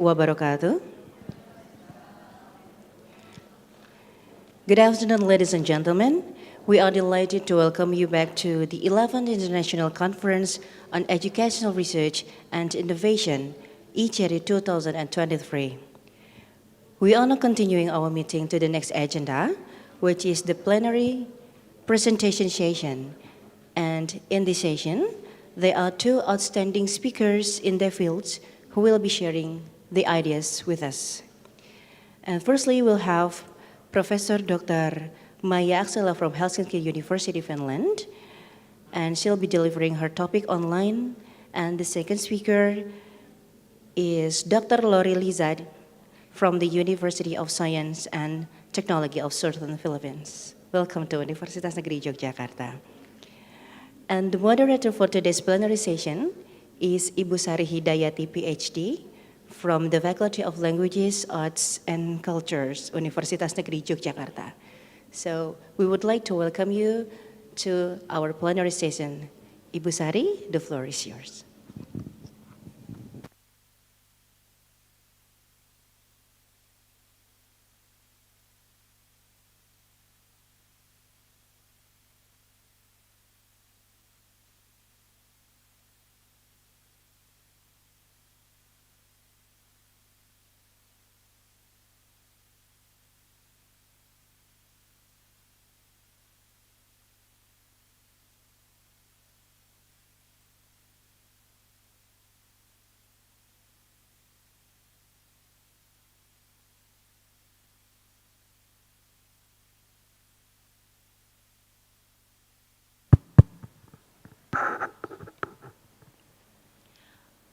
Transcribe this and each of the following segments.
wabarakatuh. Good afternoon, ladies and gentlemen. We are delighted to welcome you back to the 11th International Conference on Educational Research and Innovation, ICERI 2023. We are now continuing our meeting to the next agenda, which is the plenary presentation session. And in this session, there are two outstanding speakers in their fields who will be sharing the ideas with us. And firstly, we'll have Professor Dr. Maija Aksela from Helsinki University, Finland, and she'll be delivering her topic online. And the second speaker is Dr. Lori Lizard from the University of Science and Technology of Southern Philippines. Welcome to Universitas Negeri Yogyakarta. And the moderator for today's plenary session is Ibu Sari Hidayati, PhD, from the Faculty of Languages, Arts, and Cultures, Universitas Negeri Yogyakarta. So we would like to welcome you to our plenary session. Ibu Sari, the floor is yours.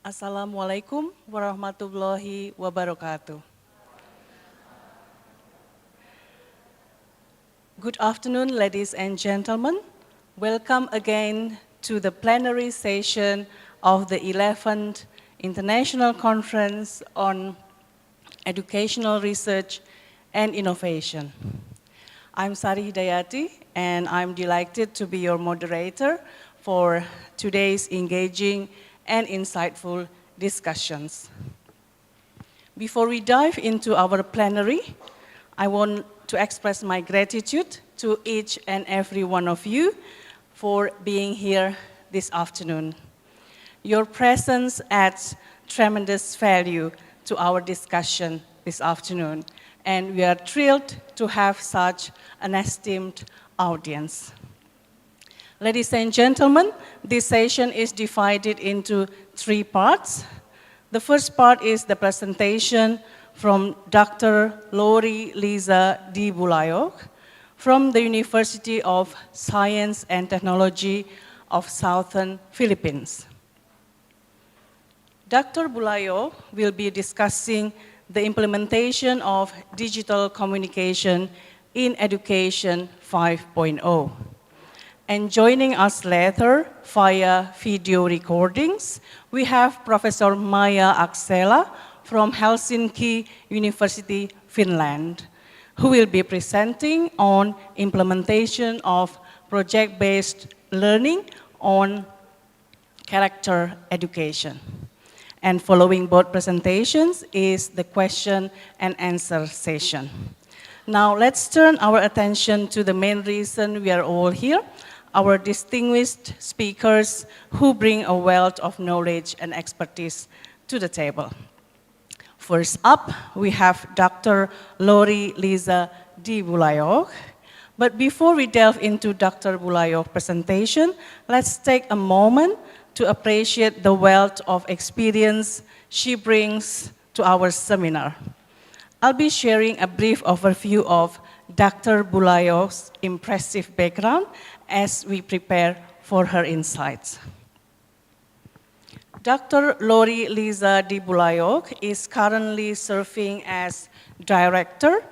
Assalamualaikum warahmatullahi wabarakatuh. Good afternoon, ladies and gentlemen. Welcome again to the plenary session of the 11th International Conference on Educational Research and Innovation. I'm Sari Hidayati, and I'm delighted to be your moderator for today's engaging and insightful discussions. Before we dive into our plenary, I want to express my gratitude to each and every one of you for being here this afternoon. Your presence adds tremendous value to our discussion this afternoon, and we are thrilled to have such an esteemed audience. Ladies and gentlemen, this session is divided into three parts. The first part is the presentation from Dr. Lori Liza D. Bulayok from the University of Science and Technology of Southern Philippines. Dr. Bulayok will be discussing the implementation of digital communication in Education 5.0. And joining us later via video recordings, we have Professor Maija Aksela from Helsinki University, Finland, who will be presenting on implementation of project-based learning on character education. And following both presentations is the question and answer session. Now let's turn our attention to the main reason we are all here, our distinguished speakers who bring a wealth of knowledge and expertise to the table. First up, we have Dr. Lori Liza D. Bulayok. But before we delve into Dr. Bulayok's presentation, let's take a moment to appreciate the wealth of experience she brings to our seminar. I'll be sharing a brief overview of Dr. Bulayok's impressive background as we prepare for her insights. Dr. Lori Liza D. Bulayok is currently serving as Director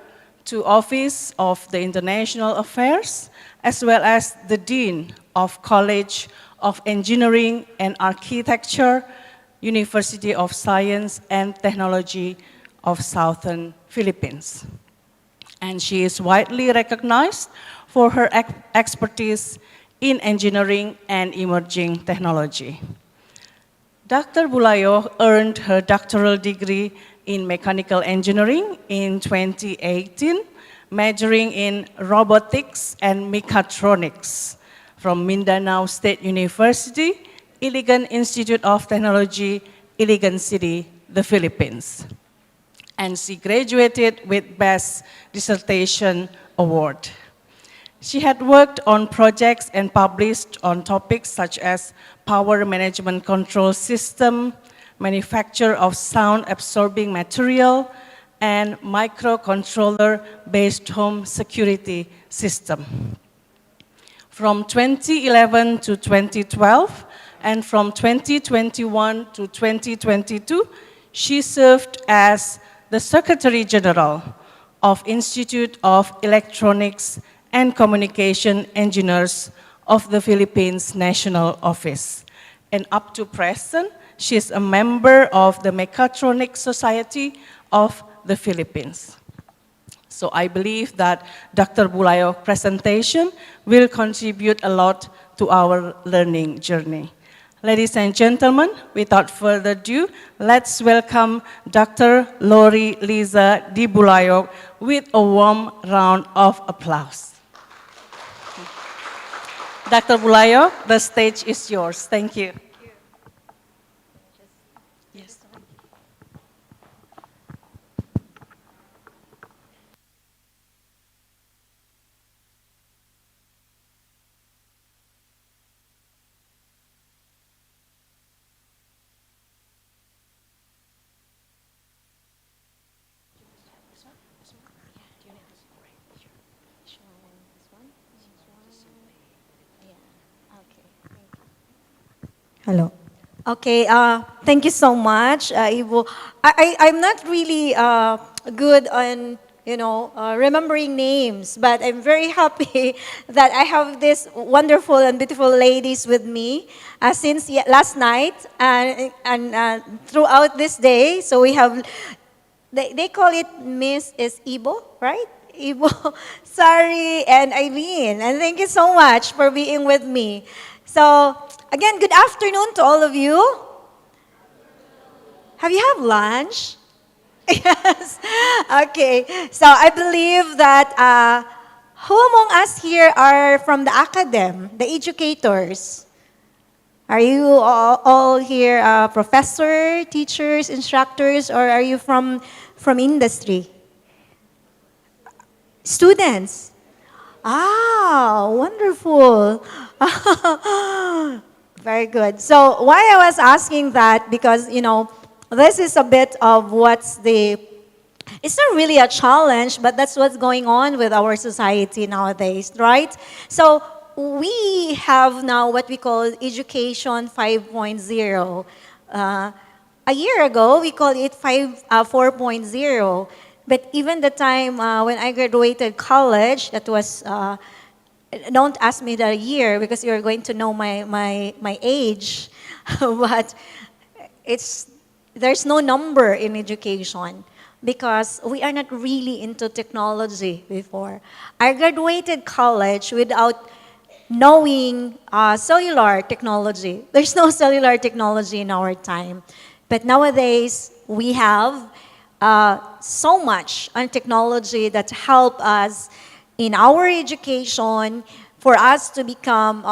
to Office of the International Affairs, as well as the Dean of College of Engineering and Architecture, University of Science and Technology of Southern Philippines. And she is widely recognized for her expertise in engineering and emerging technology. Dr. Bulayok earned her doctoral degree in mechanical engineering in 2018, majoring in robotics and mechatronics from Mindanao State University, Iligan Institute of Technology, Iligan City, the Philippines. And she graduated with Best Dissertation Award. She had worked on projects and published on topics such as power management control system, manufacture of sound absorbing material, and microcontroller-based home security system. From 2011 to 2012, and from 2021 to 2022, she served as the Secretary General of Institute of Electronics and Communication Engineers of the Philippines National Office. And up to present, she is a member of the Mechatronics Society of the Philippines. So I believe that Dr. Bulayo's presentation will contribute a lot to our learning journey. Ladies and gentlemen, without further ado, let's welcome Dr. Lori Liza Di Bulayo with a warm round of applause. Dr. Bulayo, the stage is yours. Thank you. Yes. Hello. Okay, thank you so much, Ivo. I'm not really good on, remembering names, but I'm very happy that I have these wonderful and beautiful ladies with me since last night and throughout this day. So we have, they call it Miss is Ibo, right? Ibo, Sari, and Eileen. And thank you so much for being with me. So, again, good afternoon to all of you. Have you had lunch? Yes. Okay. So I believe that who among us here are from the academe, the educators? Are you all here professor, teachers, instructors, or are you from industry? Students. Ah, wonderful. Very good. So why I was asking that, because, this is a bit of it's not really a challenge, but that's what's going on with our society nowadays, right? So we have now what we call Education 5.0. A year ago, we called it 4.0. But even the time when I graduated college, that was, don't ask me the year because you're going to know my age, but there's no number in education because we are not really into technology before. I graduated college without knowing cellular technology. There's no cellular technology in our time. But nowadays, we have so much on technology that help us in our education for us to become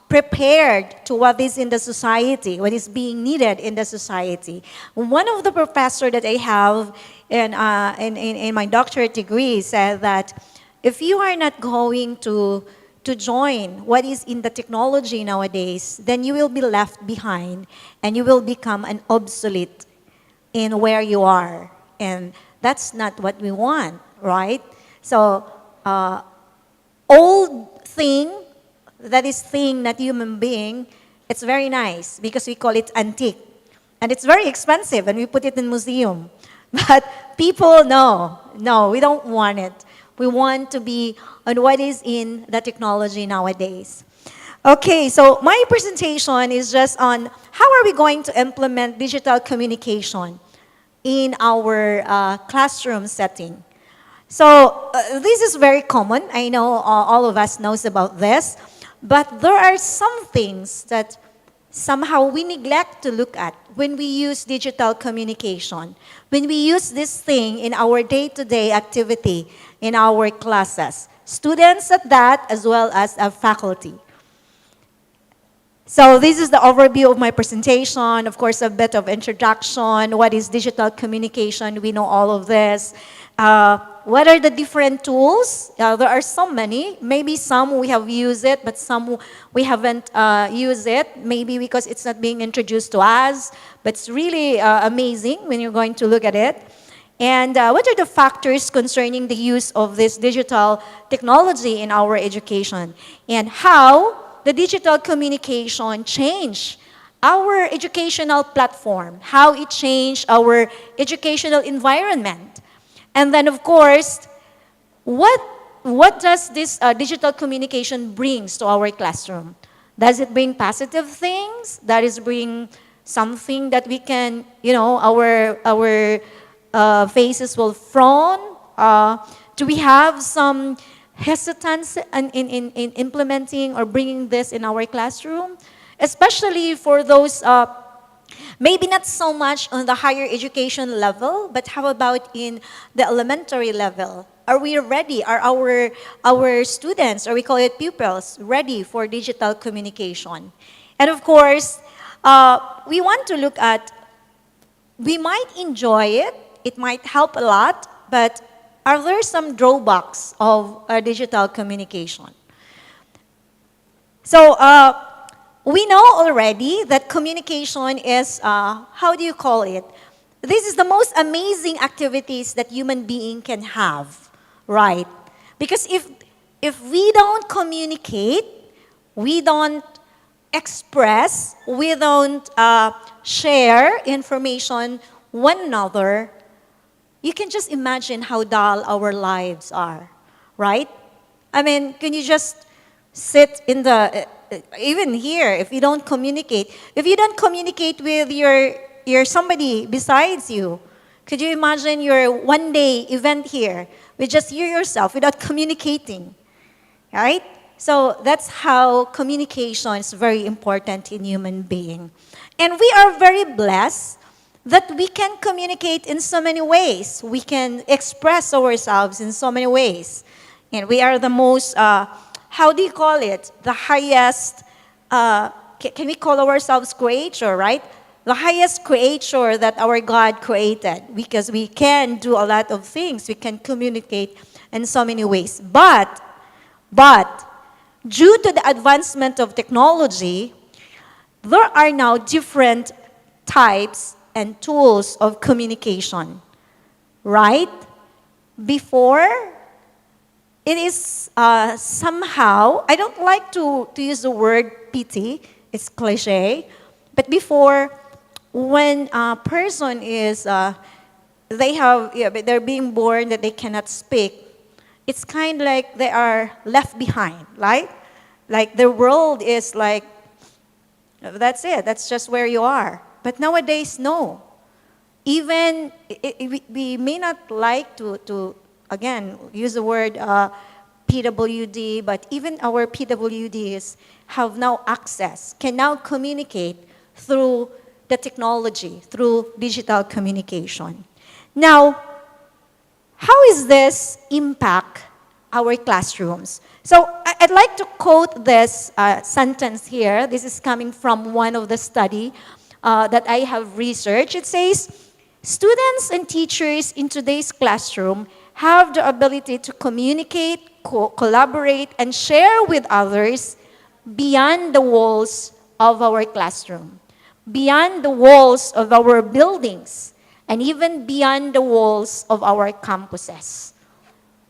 prepared to what is in the society, what is being needed in the society. One of the professors that I have in my doctorate degree said that if you are not going to join what is in the technology nowadays, then you will be left behind and you will become an obsolete in where you are. And that's not what we want, right? So, old thing, that is thing, not human being, it's very nice because we call it antique. And it's very expensive and we put it in museum. But people, no, we don't want it. We want to be on what is in the technology nowadays. Okay, so my presentation is just on how are we going to implement digital communication in our classroom setting. So this is very common. I know all of us knows about this. But there are some things that somehow we neglect to look at when we use digital communication, when we use this thing in our day-to-day activity, in our classes. Students at that, as well as faculty. So this is the overview of my presentation. Of course, a bit of introduction. What is digital communication? We know all of this. What are the different tools? There are so many. Maybe some we have used it, but some we haven't used it. Maybe because it's not being introduced to us. But it's really amazing when you're going to look at it. And what are the factors concerning the use of this digital technology in our education? And how the digital communication changed our educational platform, how it changed our educational environment. And then, of course, what does this digital communication brings to our classroom? Does it bring positive things? Does it bring something that we can, our faces will frown? Do we have some hesitance in implementing or bringing this in our classroom? Especially for those maybe not so much on the higher education level, but how about in the elementary level? Are we ready? Are our students, or we call it pupils, ready for digital communication? And of course, we want to look at, we might enjoy it, it might help a lot, but are there some drawbacks of digital communication? So, we know already that communication is, how do you call it? This is the most amazing activities that human being can have, right? Because if we don't communicate, we don't express, we don't share information one another, you can just imagine how dull our lives are, right? I mean, can you just sit in the, even here, if you don't communicate with your somebody besides you, could you imagine your one day event here with just you yourself without communicating, right? So that's how communication is very important in human being. And we are very blessed that we can communicate in so many ways. We can express ourselves in so many ways. And we are the most, how do you call it? The highest, can we call ourselves creator, right? The highest creature that our God created, because we can do a lot of things. We can communicate in so many ways. But, due to the advancement of technology, there are now different types and tools of communication, right? Before, it is somehow, I don't like to use the word pity, it's cliche, but before, when a person is, they're being born that they cannot speak, it's kind of like they are left behind, right? Like the world is like, that's it, that's just where you are. But nowadays, no. Even, we may not like to again, use the word PWD, but even our PWDs have now access, can now communicate through the technology, through digital communication. Now, how is this impact our classrooms? So I'd like to quote this sentence here. This is coming from one of the study that I have researched. It says, students and teachers in today's classroom have the ability to communicate, collaborate, and share with others beyond the walls of our classroom, beyond the walls of our buildings, and even beyond the walls of our campuses.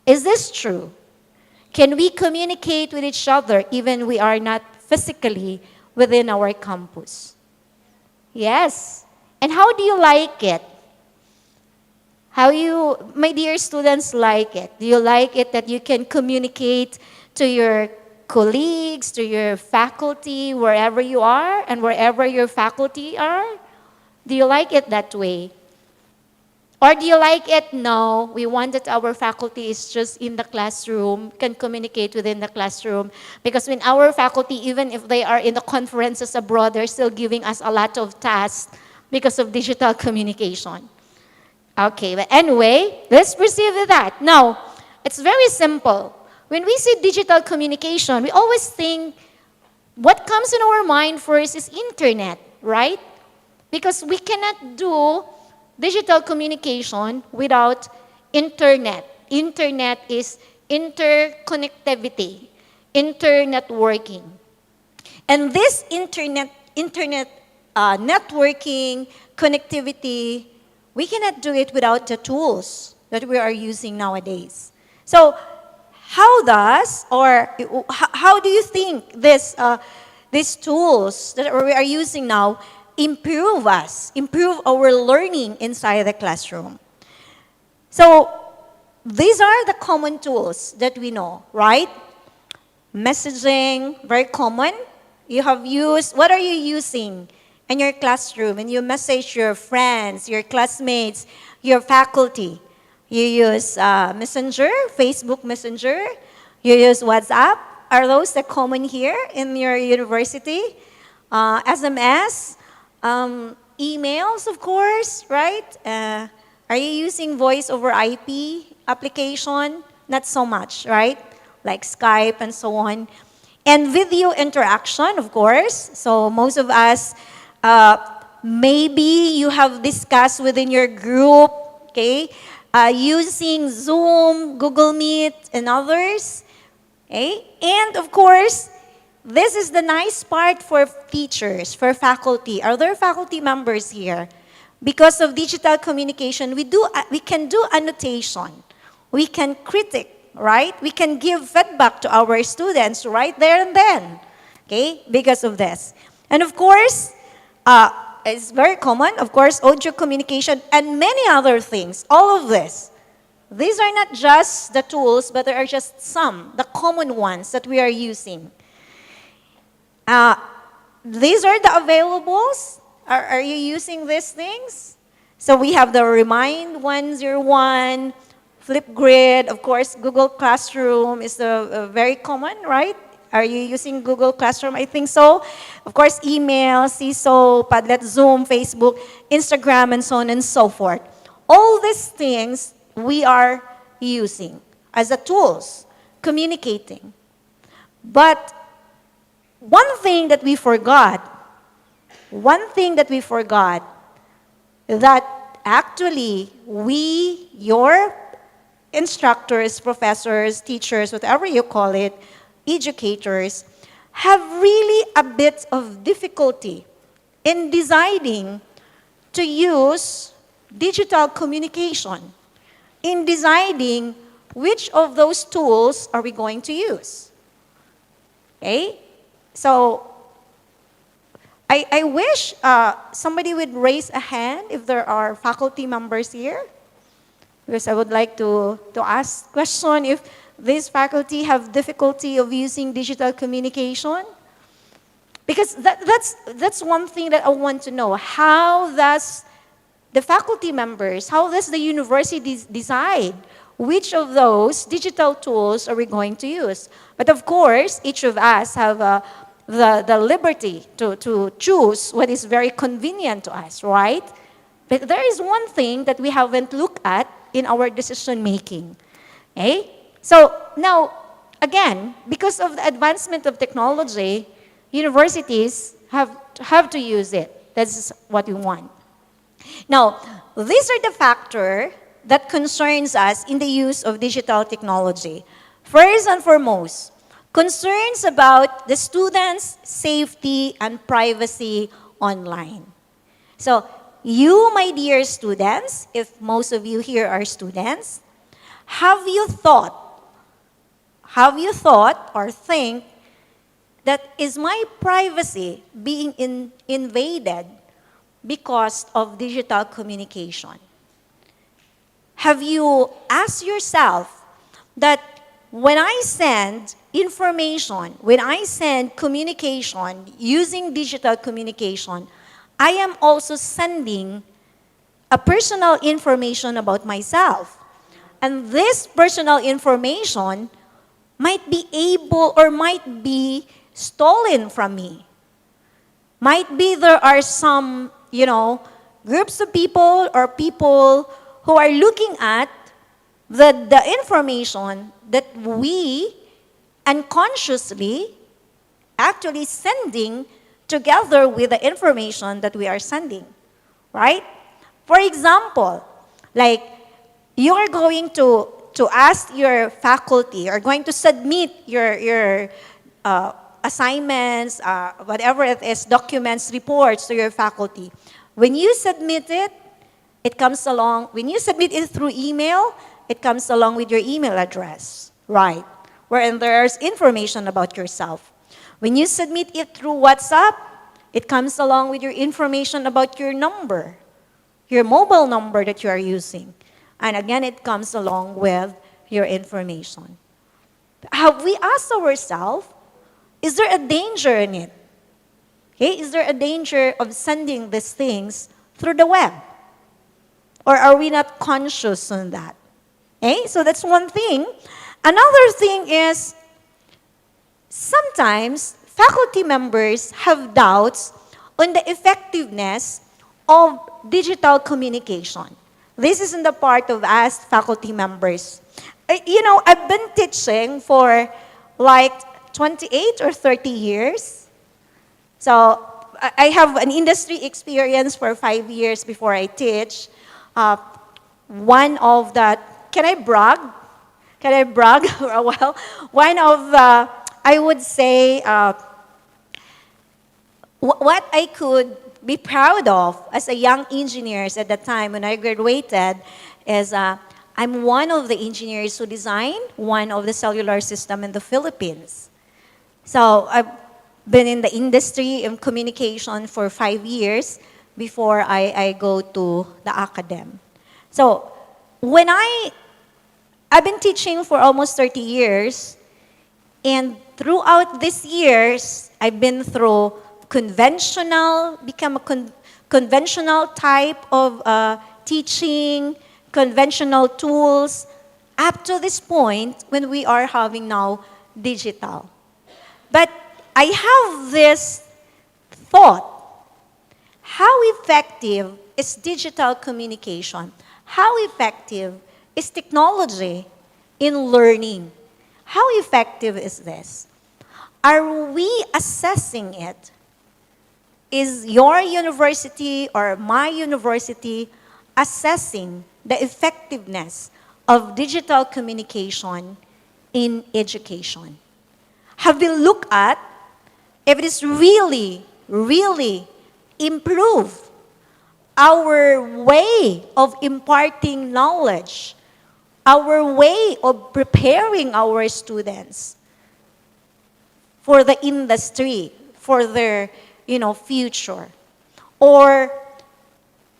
Is this true? Can we communicate with each other even we are not physically within our campus? Yes. And how do you like it? How you, my dear students, like it? Do you like it that you can communicate to your colleagues, to your faculty, wherever you are and wherever your faculty are? Do you like it that way? Or do you like it? No. We want that our faculty is just in the classroom, can communicate within the classroom. Because when our faculty, even if they are in the conferences abroad, they're still giving us a lot of tasks because of digital communication. Okay, but anyway, let's proceed with that. Now, it's very simple. When we say digital communication, we always think what comes in our mind first is internet, right? Because we cannot do digital communication without internet. Internet is interconnectivity, internetworking. And this internet networking, connectivity, we cannot do it without the tools that we are using nowadays. So how do you think these tools that we are using now improve our learning inside the classroom? So these are the common tools that we know, right? Messaging, very common. What are you using in your classroom? And you message your friends, your classmates, your faculty. You use Messenger, Facebook Messenger. You use WhatsApp. Are those the common here in your university? SMS, emails, of course, right? Are you using voice over IP application? Not so much, right? Like Skype and so on. And video interaction, of course. So most of us, maybe you have discussed within your group, okay, using Zoom, Google Meet, and others. Okay? And of course, this is the nice part for teachers, for faculty. Are there faculty members here? Because of digital communication, we can do annotation. We can critique, right? We can give feedback to our students right there and then, okay, because of this. And of course, it's very common, of course, audio communication and many other things, all of this. These are not just the tools, but there are just some, the common ones that we are using. These are the availables. Are you using these things? So we have the Remind 101, Flipgrid, of course, Google Classroom is very common, right? Are you using Google Classroom? I think so. Of course, email, CISO, Padlet, Zoom, Facebook, Instagram, and so on and so forth. All these things we are using as a tools, communicating. But one thing that we forgot, that actually your instructors, professors, teachers, whatever you call it, educators, have really a bit of difficulty in deciding to use digital communication, in deciding which of those tools are we going to use. Okay? So, I wish somebody would raise a hand if there are faculty members here. Because I would like to ask question if these faculty have difficulty of using digital communication. Because that's one thing that I want to know. How does the faculty members, how does the university decide which of those digital tools are we going to use? But of course, each of us have the liberty to choose what is very convenient to us, right? But there is one thing that we haven't looked at in our decision making. Okay? So now, again, because of the advancement of technology, universities have to use it. That's what we want. Now, these are the factors that concerns us in the use of digital technology. First and foremost, concerns about the students' safety and privacy online. So, you, my dear students, if most of you here are students, have you thought or think that is my privacy being invaded because of digital communication? Have you asked yourself that when I send information, when I send communication using digital communication, I am also sending a personal information about myself. And this personal information might be able or might be stolen from me. Might be there are some, groups of people or people who are looking at the information that we unconsciously actually sending together with the information that we are sending, right? For example, like you are going to ask your faculty, or going to submit your assignments, whatever it is, documents, reports to your faculty. When you submit it, it comes along, when you submit it through email, it comes along with your email address, right? Wherein there's information about yourself. When you submit it through WhatsApp, it comes along with your information about your number, your mobile number that you are using. And again, it comes along with your information. Have we asked ourselves, is there a danger in it? Okay, is there a danger of sending these things through the web? Or are we not conscious on that? Okay, so that's one thing. Another thing is, sometimes faculty members have doubts on the effectiveness of digital communication. This is in the part of us faculty members. I've been teaching for like 28 or 30 years. So I have an industry experience for 5 years before I teach. One of the, can I brag? Can I brag for a while? One of the, I would say, what I could be proud of as a young engineer at the time when I graduated is I'm one of the engineers who designed one of the cellular system in the Philippines. So I've been in the industry in communication for 5 years before I go to the academy. So when I've been teaching for almost 30 years, and throughout these years, I've been through become a conventional type of teaching, conventional tools, up to this point when we are having now digital. But I have this thought, how effective is digital communication? How effective is technology in learning? How effective is this? Are we assessing it? Is your university or my university assessing the effectiveness of digital communication in education? Have we looked at if it is really, really improve our way of imparting knowledge, our way of preparing our students for the industry, for their future? Or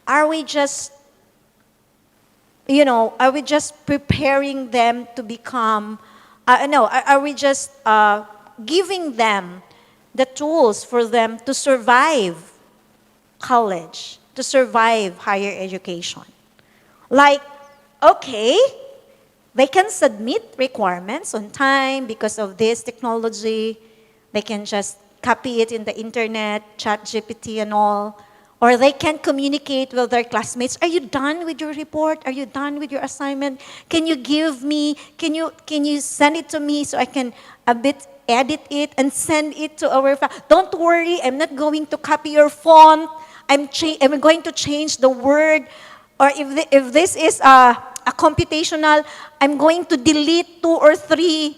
are we just preparing them to become, are we just giving them the tools for them to survive college, to survive higher education? Like, okay, they can submit requirements on time because of this technology. They can just copy it in the internet, ChatGPT and all. Or they can communicate with their classmates. Are you done with your report? Are you done with your assignment? Can you give me, can you send it to me so I can edit it and send it to our Don't worry, I'm not going to copy your font. I'm going to change the word. Or if this is a computational, I'm going to delete 2 or 3,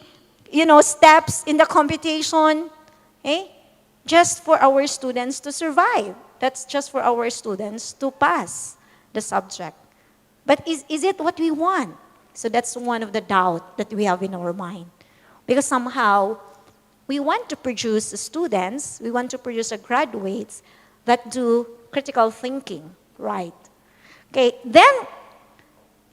steps in the computation. Okay? Just for our students to survive. That's just for our students to pass the subject. But is it what we want? So that's one of the doubt that we have in our mind. Because somehow, we want to produce students, we want to produce graduates that do critical thinking, right? Okay, then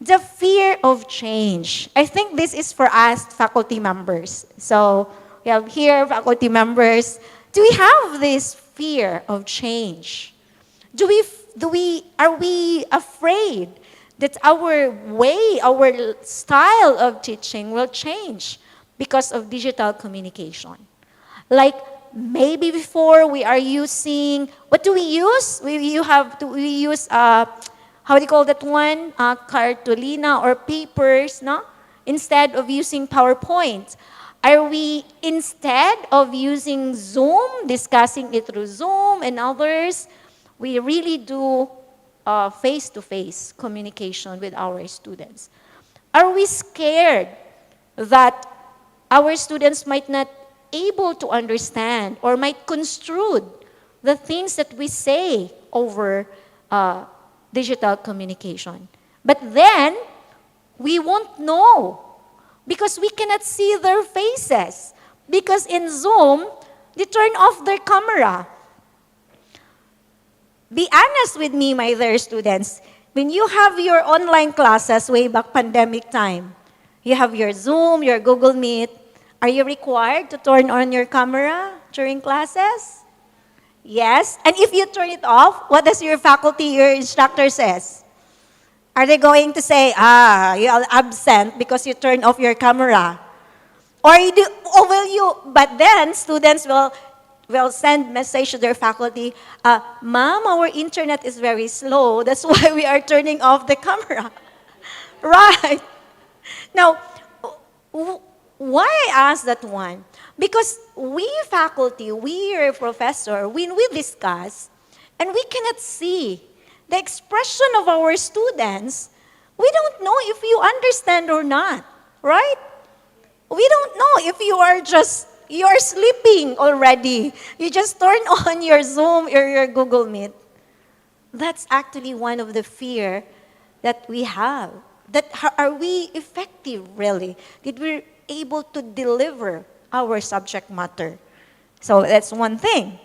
the fear of change. I think this is for us faculty members. So we have here faculty members. Do we have this fear of change? Are we afraid that our way, our style of teaching will change because of digital communication? Like maybe before we are using, what do we use? We use, how do you call that one? Cartolina or papers, no? Instead of using PowerPoint. Are we, instead of using Zoom, discussing it through Zoom and others, we really do face-to-face communication with our students? Are we scared that our students might not able to understand or might construe the things that we say over digital communication? But then, we won't know because we cannot see their faces. Because in Zoom, they turn off their camera. Be honest with me, my dear students. When you have your online classes way back pandemic time, you have your Zoom, your Google Meet, are you required to turn on your camera during classes? Yes. And if you turn it off, what does your faculty, your instructor says? Are they going to say, you're absent because you turned off your camera? Or but then students will send message to their faculty, Ma'am, our internet is very slow. That's why we are turning off the camera. Right. Now, why I ask that one? Because we faculty, we professor, when we discuss, and we cannot see the expression of our students, we don't know if you understand or not, right? We don't know if you are sleeping already. You just turn on your Zoom or your Google Meet. That's actually one of the fear that we have. Are we effective really? Did we able to deliver our subject matter? So that's one thing.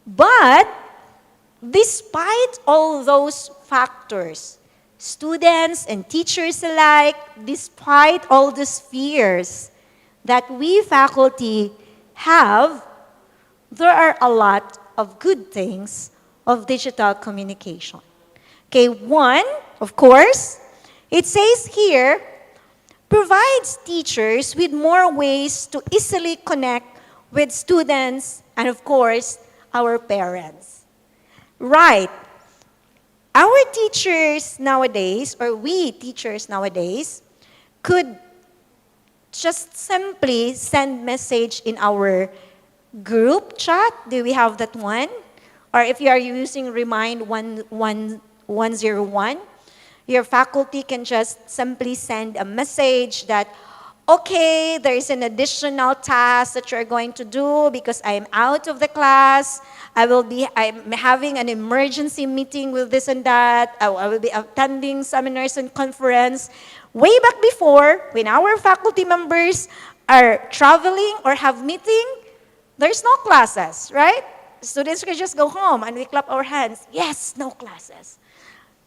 But despite all those factors, students and teachers alike, despite all these fears that we faculty have, there are a lot of good things of digital communication. Okay, one, of course, it says here, provides teachers with more ways to easily connect with students and, of course, our parents. Right. Our teachers nowadays, or we teachers nowadays, could just simply send message in our group chat. Do we have that one? Or if you are using Remind 101, your faculty can just simply send a message that, okay, there is an additional task that you're going to do because I'm out of the class. I'm having an emergency meeting with this and that. I will be attending seminars and conference. Way back before, when our faculty members are traveling or have meeting, there's no classes, right? Students can just go home and we clap our hands. Yes, no classes.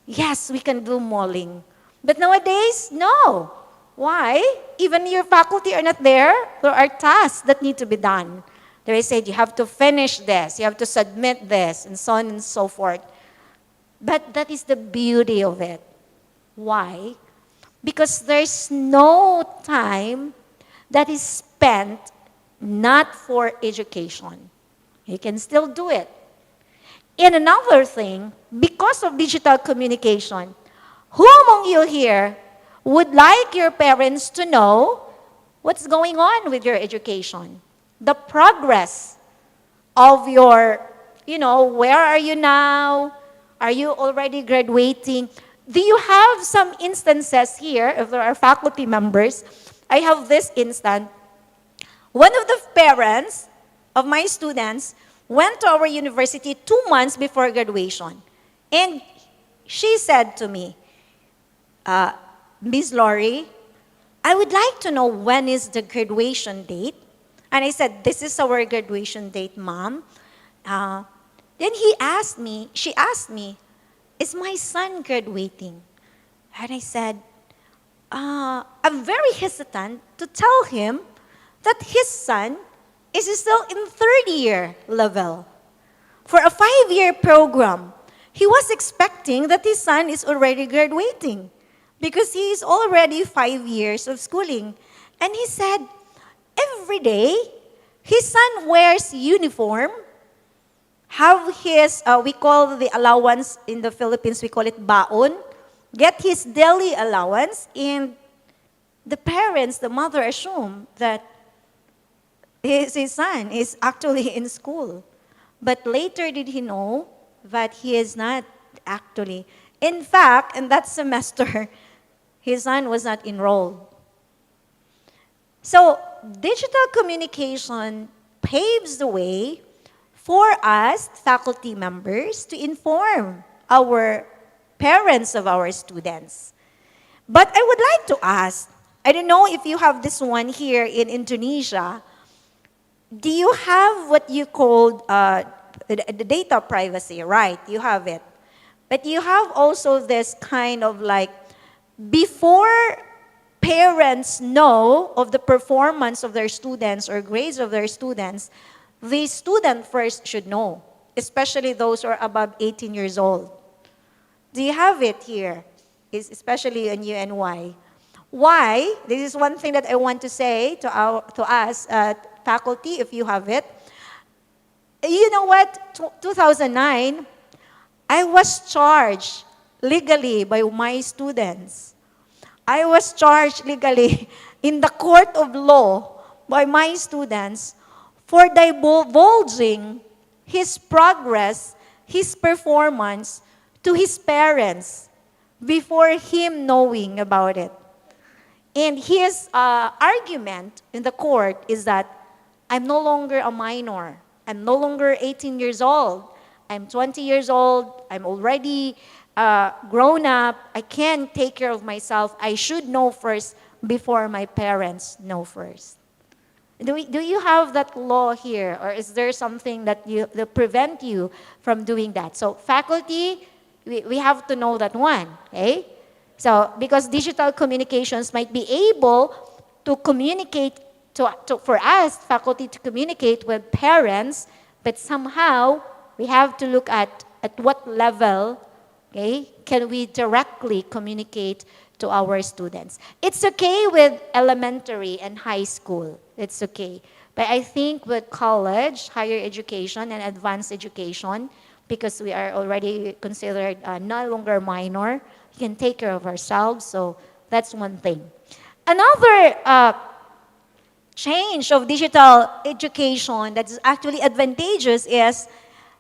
Yes, we can do mauling. But nowadays, no. Why? Even your faculty are not there. There are tasks that need to be done. They said you have to finish this, you have to submit this, and so on and so forth. But that is the beauty of it. Why? Because there's no time that is spent not for education. You can still do it. And another thing, because of digital communication, who among you here would like your parents to know what's going on with your education? The progress of your, where are you now? Are you already graduating? Do you have some instances here, if there are faculty members? I have this instance. One of the parents of my students went to our university 2 months before graduation. And she said to me, Miss Lori, I would like to know when is the graduation date. And I said, this is our graduation date, Mom. Then she asked me, is my son graduating? And I said, I'm very hesitant to tell him that his son is still in third year level. for a 5-year program. He was expecting that his son is already graduating because he is already 5 years of schooling. And he said, every day, his son wears uniform, have his, we call the allowance in the Philippines, we call it baon, get his daily allowance, and the parents, the mother assume that his son is actually in school. But later did he know that he is not actually. In fact, in that semester, his son was not enrolled. So digital communication paves the way for us, faculty members, to inform our parents of our students. But I would like to ask, I don't know if you have this one here in Indonesia, do you have what you call the data privacy? Right, you have it. But you have also this kind of like, before parents know of the performance of their students or grades of their students, the student first should know, especially those who are above 18 years old. Do you have it here? Especially in UNY. Why? This is one thing that I want to say to us faculty, if you have it. You know what? 2009, I was charged legally by my students. I was charged legally in the court of law by my students for divulging his progress, his performance to his parents before him knowing about it. And his argument in the court is that I'm no longer a minor. I'm no longer 18 years old. I'm 20 years old. I'm already grown up. I can't take care of myself. I should know first before my parents know first. Do you have that law here? Or is there something that prevent you from doing that? So faculty, we have to know that one. Okay? So because digital communications might be able to communicate for us, faculty, to communicate with parents, but somehow we have to look at what level, okay, can we directly communicate to our students. It's okay with elementary and high school. It's okay. But I think with college, higher education, and advanced education, because we are already considered no longer minor, we can take care of ourselves. So that's one thing. Another change of digital education that is actually advantageous is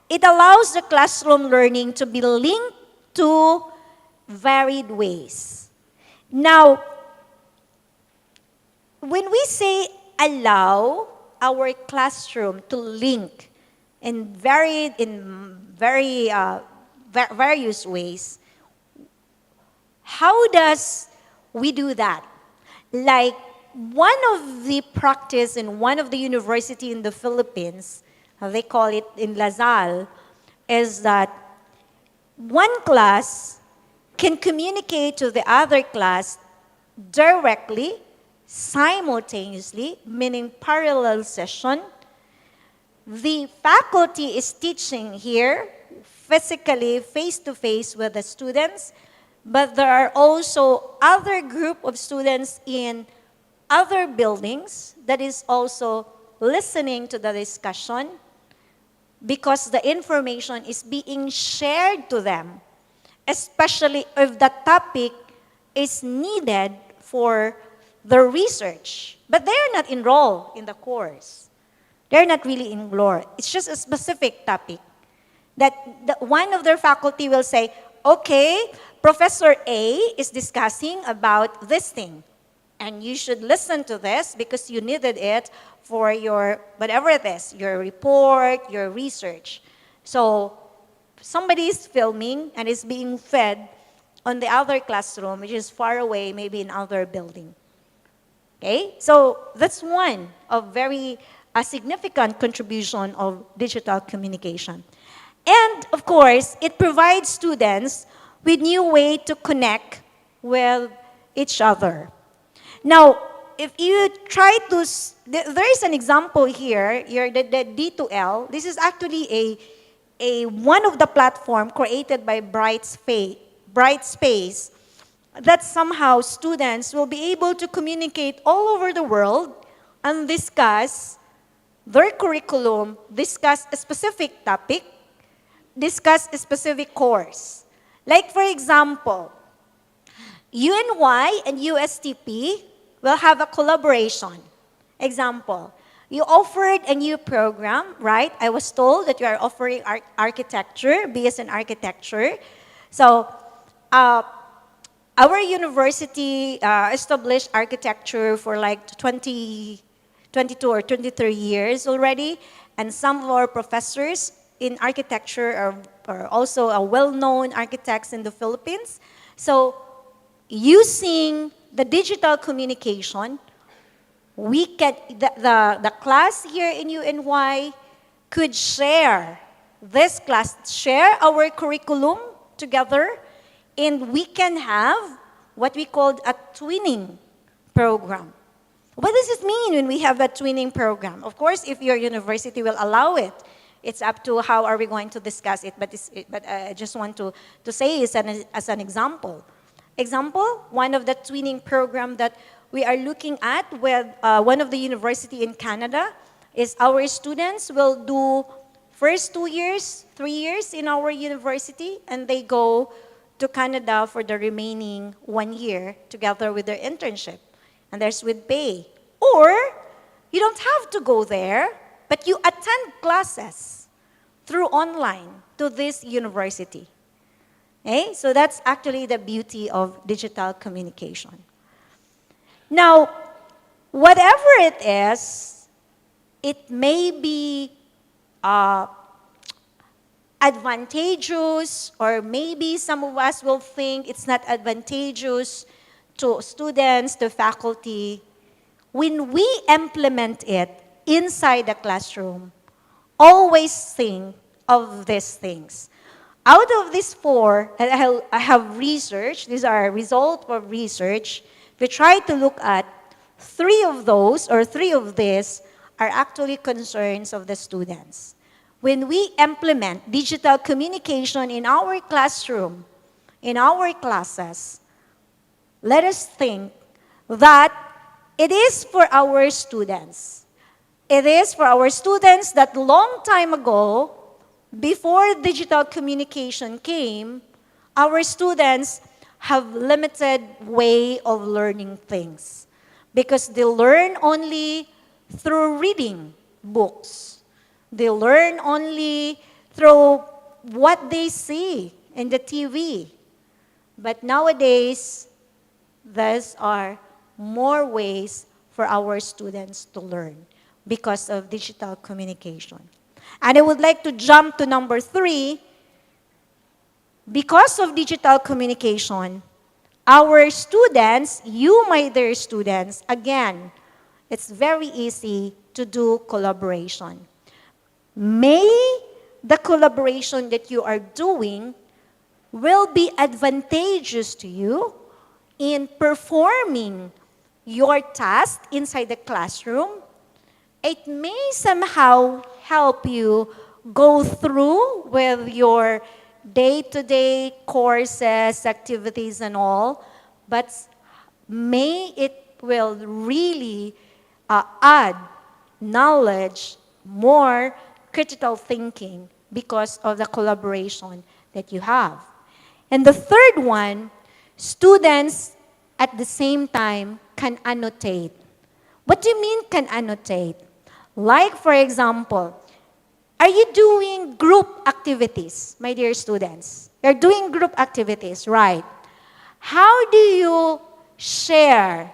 it allows the classroom learning to be linked to varied ways. Now, when we say allow our classroom to link in very various ways, how does we do that? Like one of the practice in one of the university in the Philippines, they call it in Lazal, is that one class can communicate to the other class directly, simultaneously, meaning parallel session. The faculty is teaching here physically, face-to-face with the students, but there are also other group of students in other buildings that is also listening to the discussion because the information is being shared to them, especially if the topic is needed for the research. But they're not enrolled in the course. They're not really enrolled. It's just a specific topic that one of their faculty will say, okay, Professor A is discussing about this thing. And you should listen to this because you needed it for your, whatever it is, your report, your research. So somebody is filming and is being fed on the other classroom, which is far away, maybe in other building. Okay? So that's one of a significant contribution of digital communication. And of course, it provides students with new way to connect with each other. Now, if you try to, there is an example here, the D2L. This is actually one of the platform created by Brightspace that somehow students will be able to communicate all over the world and discuss their curriculum, discuss a specific topic, discuss a specific course. Like for example, UNY and USTP will have a collaboration. Example, you offered a new program, right? I was told that you are offering architecture, BS in architecture. So, our university established architecture for like 22 or 23 years already, and some of our professors in architecture are also well-known architects in the Philippines. So, using the digital communication, we can, the class here in UNY could share this class, share our curriculum together, and we can have what we called a twinning program. What does it mean when we have a twinning program? Of course, if your university will allow it, it's up to how are we going to discuss it, but I just want to say it as an example. Example, one of the twinning program that we are looking at with one of the university in Canada is our students will do first 2 years, 3 years in our university, and they go to Canada for the remaining 1 year together with their internship. And there's with pay. Or you don't have to go there, but you attend classes through online to this university. Okay? So that's actually the beauty of digital communication. Now, whatever it is, it may be advantageous, or maybe some of us will think it's not advantageous to students, to faculty. When we implement it inside the classroom, always think of these things. Out of these four, and I have research, these are results of research, we try to look at three of those, or three of these, are actually concerns of the students. When we implement digital communication in our classroom, in our classes, let us think that it is for our students. It is for our students that long time ago, before digital communication came, our students have limited way of learning things because they learn only through reading books. They learn only through what they see in the TV. But nowadays, there are more ways for our students to learn because of digital communication. And I would like to jump to number 3. Because of digital communication, our students, you my dear students, again, it's very easy to do collaboration. May the collaboration that you are doing will be advantageous to you in performing your task inside the classroom. It may somehow help you go through with your day-to-day courses, activities, and all, but may it will really add knowledge, more critical thinking because of the collaboration that you have. And the third one, students at the same time can annotate. What do you mean can annotate? Like, for example, are you doing group activities, my dear students? You're doing group activities, right? How do you share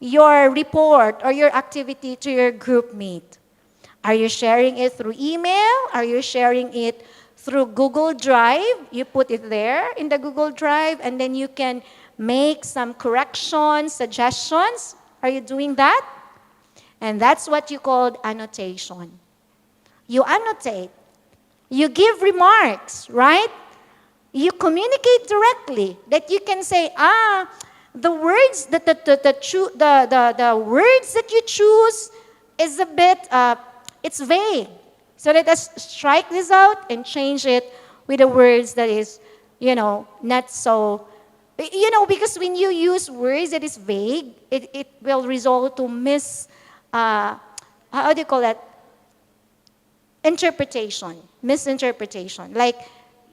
your report or your activity to your group mate? Are you sharing it through email? Are you sharing it through Google Drive? You put it there in the Google Drive and then you can make some corrections, suggestions. Are you doing that? And that's what you call annotation. You annotate. You give remarks, right? You communicate directly that you can say, the words that the words that you choose is a bit it's vague. So let us strike this out and change it with the words that is, not so, because when you use words that is vague, it will result to how do you call that? Interpretation, misinterpretation. Like,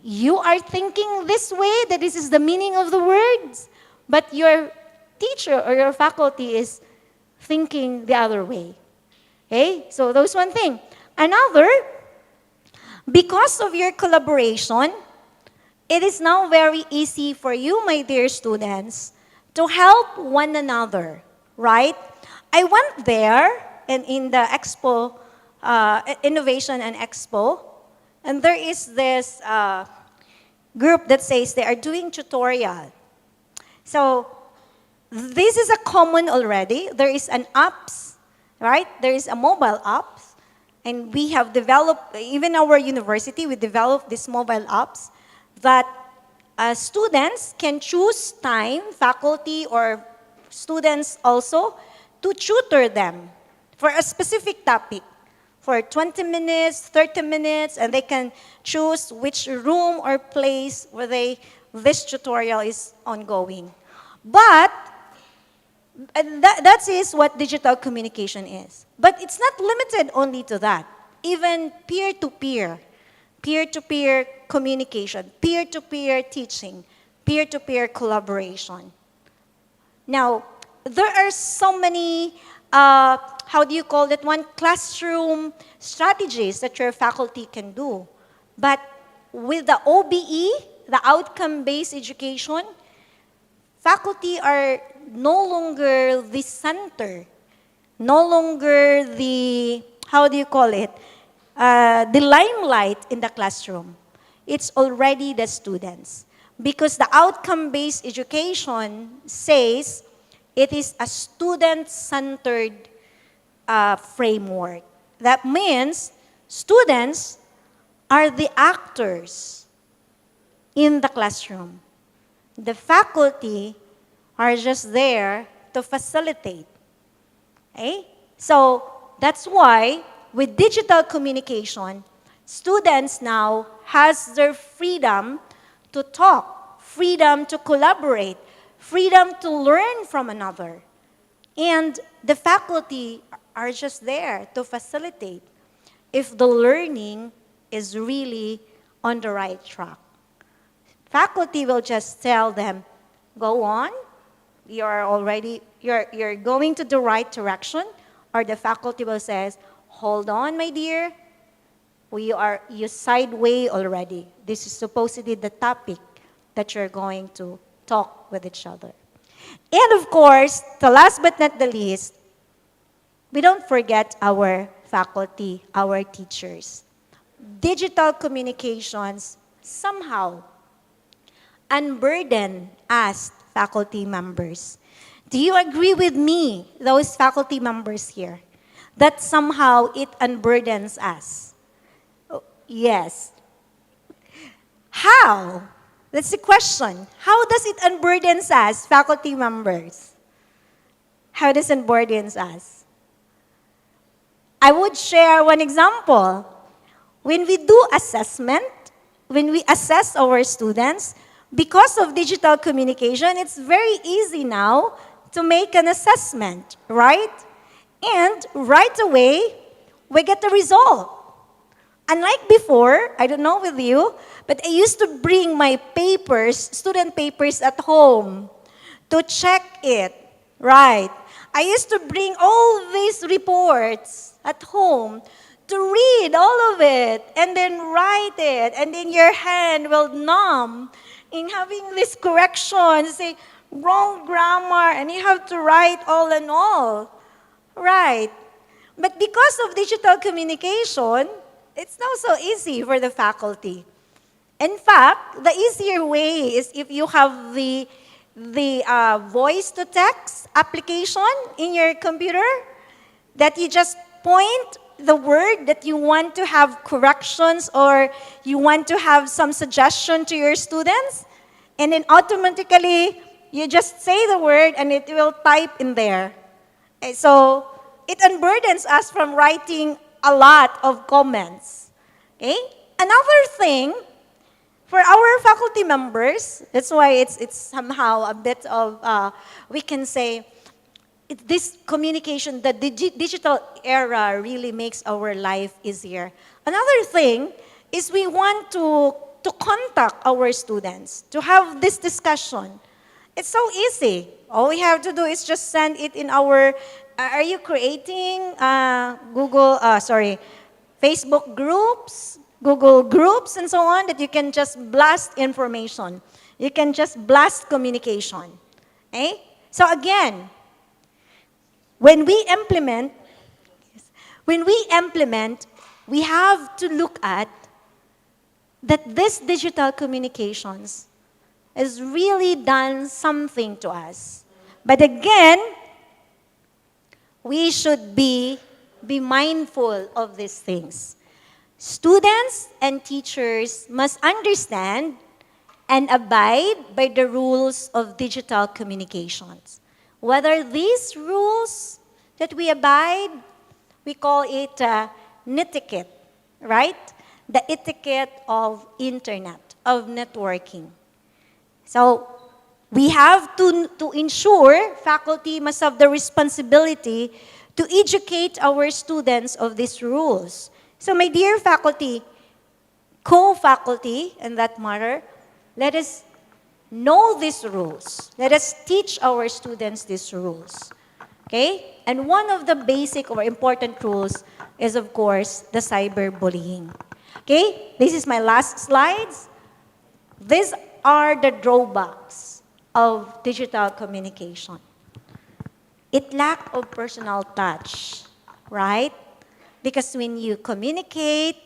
you are thinking this way, that this is the meaning of the words, but your teacher or your faculty is thinking the other way. Okay? So that's one thing. Another, because of your collaboration, it is now very easy for you, my dear students, to help one another, right? I went there and in the expo, Innovation and Expo, and there is this group that says they are doing tutorial. So this is a common already. There is an apps, right? There is a mobile apps, and we have developed, even our university, we developed these mobile apps that students can choose time, faculty or students also, to tutor them for a specific topic for 20 minutes, 30 minutes, and they can choose which room or place where this tutorial is ongoing. But that is what digital communication is. But it's not limited only to that. Even peer-to-peer communication, peer-to-peer teaching, peer-to-peer collaboration. Now, there are so many, how do you call that one, classroom strategies that your faculty can do. But with the OBE, the outcome-based education, faculty are no longer the center, no longer the, how do you call it, the limelight in the classroom. It's already the students. Because the outcome-based education says it is a student-centered framework. That means students are the actors in the classroom. The faculty are just there to facilitate. Okay? So that's why with digital communication, students now has their freedom to talk, freedom to collaborate, freedom to learn from another. And the faculty are just there to facilitate if the learning is really on the right track. Faculty will just tell them, go on, you're going to the right direction, or the faculty will say, hold on, my dear, you sideway already. This is supposedly the topic that you're going to talk with each other. And of course, the last but not the least, we don't forget our faculty, our teachers. Digital communications somehow unburden us faculty members. Do you agree with me, those faculty members here, that somehow it unburdens us? Oh, yes. How? That's the question. How does it unburden us, faculty members? How does it unburden us? I would share one example. When we do assessment, when we assess our students, because of digital communication, it's very easy now to make an assessment, right? And right away, we get the result. Unlike before, I don't know with you, but I used to bring my papers, student papers at home to check it, right? I used to bring all these reports at home to read all of it and then write it, and then your hand will numb in having this correction, say wrong grammar, and you have to write all and all, right? But because of digital communication, it's not so easy for the faculty. In fact, the easier way is if you have the voice-to-text application in your computer, that you just point the word that you want to have corrections or you want to have some suggestion to your students, and then automatically you just say the word and it will type in there. So it unburdens us from writing a lot of comments. Okay? Another thing, for our faculty members, that's why it's somehow a bit of, we can say, this communication, the digital era really makes our life easier. Another thing is we want to contact our students, to have this discussion. It's so easy. All we have to do is just send it in our, are you creating Facebook groups, Google groups, and so on, that you can just blast information. You can just blast communication. Okay? So again, when we implement, we have to look at that this digital communications has really done something to us. But again, we should be mindful of these things. Students and teachers must understand and abide by the rules of digital communications. Whether these rules that we abide, we call it netiquette, right? The etiquette of internet, of networking. So we have to ensure faculty must have the responsibility to educate our students of these rules. So my dear faculty, co-faculty in that matter, let us know these rules. Let us teach our students these rules. Okay? And one of the basic or important rules is, of course, the cyberbullying. Okay? This is my last slides. These are the drawbacks of digital communication. It lack of personal touch, right? Because when you communicate,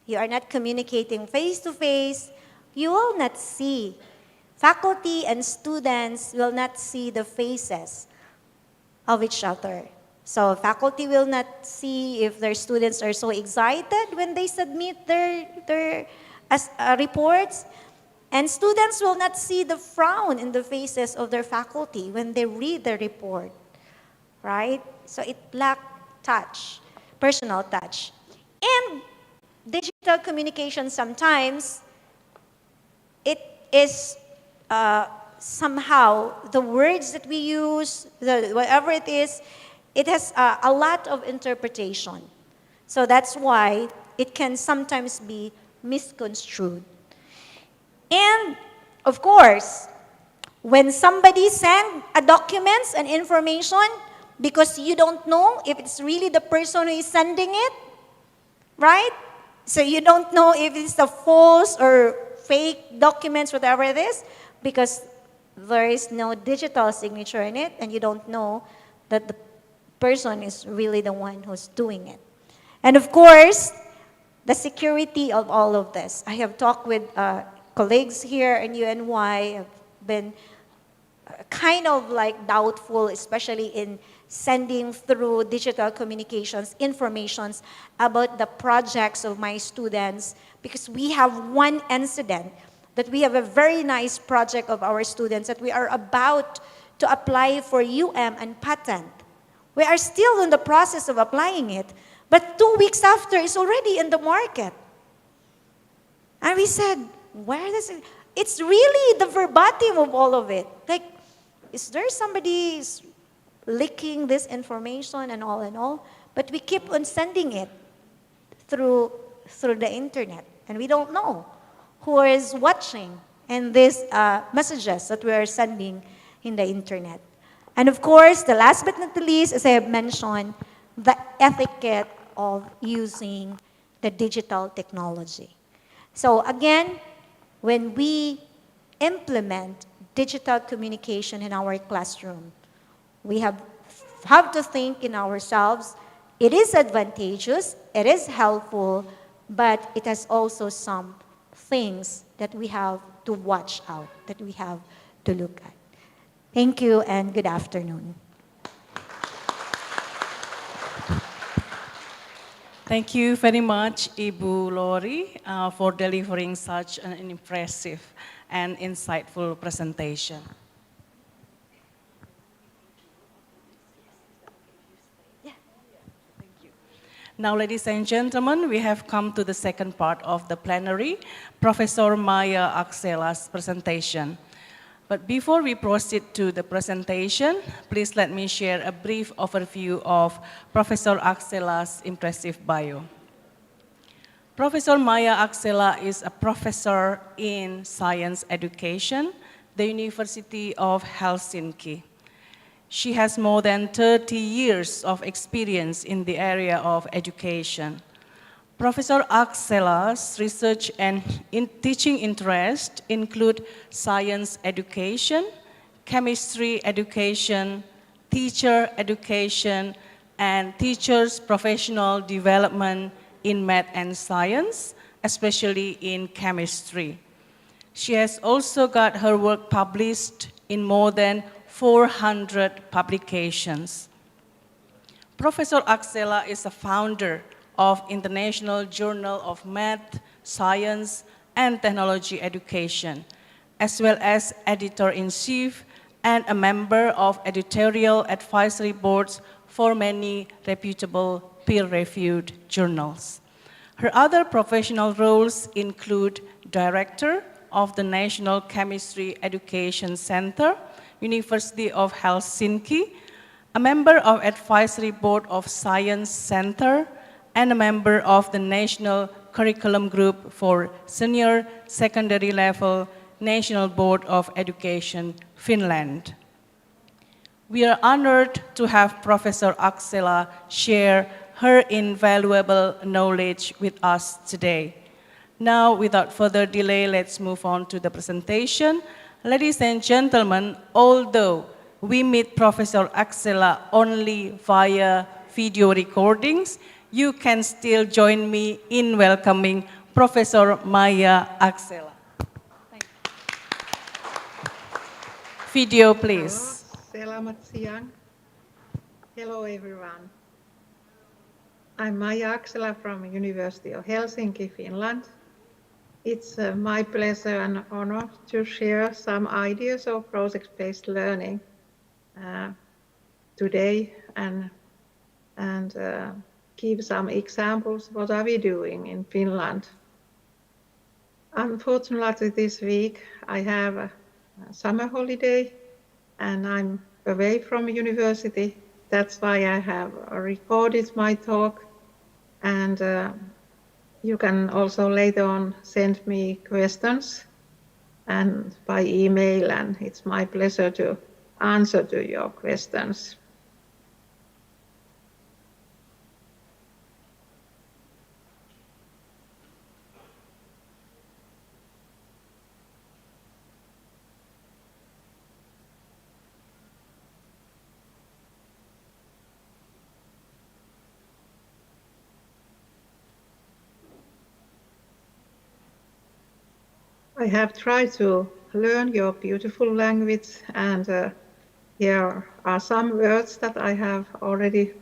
you are not communicating face-to-face, you will not see. Faculty and students will not see the faces of each other. So faculty will not see if their students are so excited when they submit their reports. And students will not see the frown in the faces of their faculty when they read the report, right? So it lacks touch, personal touch. And digital communication sometimes, it is somehow the words that we use, whatever it is, it has a lot of interpretation. So that's why it can sometimes be misconstrued. And of course, when somebody sends a documents and information because you don't know if it's really the person who is sending it, right? So you don't know if it's a false or fake documents, whatever it is, because there is no digital signature in it, and you don't know that the person is really the one who's doing it. And of course, the security of all of this. I have talked with colleagues here in UNY, have been kind of like doubtful, especially in sending through digital communications informations about the projects of my students, because we have one incident that we have a very nice project of our students that we are about to apply for and patent. We are still in the process of applying it, but 2 weeks after, it's already in the market. And we said, where is it? It's really the verbatim of all of it. Like, is there somebody leaking this information and all? But we keep on sending it through the internet, and we don't know who is watching and these messages that we are sending in the internet. And of course, the last but not the least, as I have mentioned, the etiquette of using the digital technology. So again, when we implement digital communication in our classroom, we have to think in ourselves, it is advantageous, it is helpful, but it has also some things that we have to watch out, that we have to look at. Thank you and good afternoon. Thank you very much, Ibu Lori, for delivering such an impressive and insightful presentation. Now, ladies and gentlemen, we have come to the second part of the plenary, Professor Maya Aksela's presentation. But before we proceed to the presentation, please let me share a brief overview of Professor Aksela's impressive bio. Professor Maya Aksela is a professor in science education, the University of Helsinki. She has more than 30 years of experience in the area of education. Professor Aksela's research and teaching interests include science education, chemistry education, teacher education, and teachers' professional development in math and science, especially in chemistry. She has also got her work published in more than 400 publications. Professor Aksela is a founder of International Journal of Math, Science, and Technology Education, as well as editor-in-chief and a member of editorial advisory boards for many reputable peer-reviewed journals. Her other professional roles include director of the National Chemistry Education Center, University of Helsinki, a member of Advisory Board of Science Center, and a member of the National Curriculum Group for Senior Secondary Level National Board of Education, Finland. We are honored to have Professor Aksela share her invaluable knowledge with us today. Now, without further delay, let's move on to the presentation. Ladies and gentlemen, although we meet Professor Aksela only via video recordings, you can still join me in welcoming Professor Maya Aksela. Video, please. Selamat siang. Hello, everyone. I'm Maya Aksela from University of Helsinki, Finland. It's my pleasure and honor to share some ideas of project-based learning today and give some examples what are we doing in Finland. Unfortunately, this week I have a summer holiday and I'm away from university. That's why I have recorded my talk, and you can also later on send me questions and by email, and it's my pleasure to answer to your questions. I have tried to learn your beautiful language, and here are some words that I have already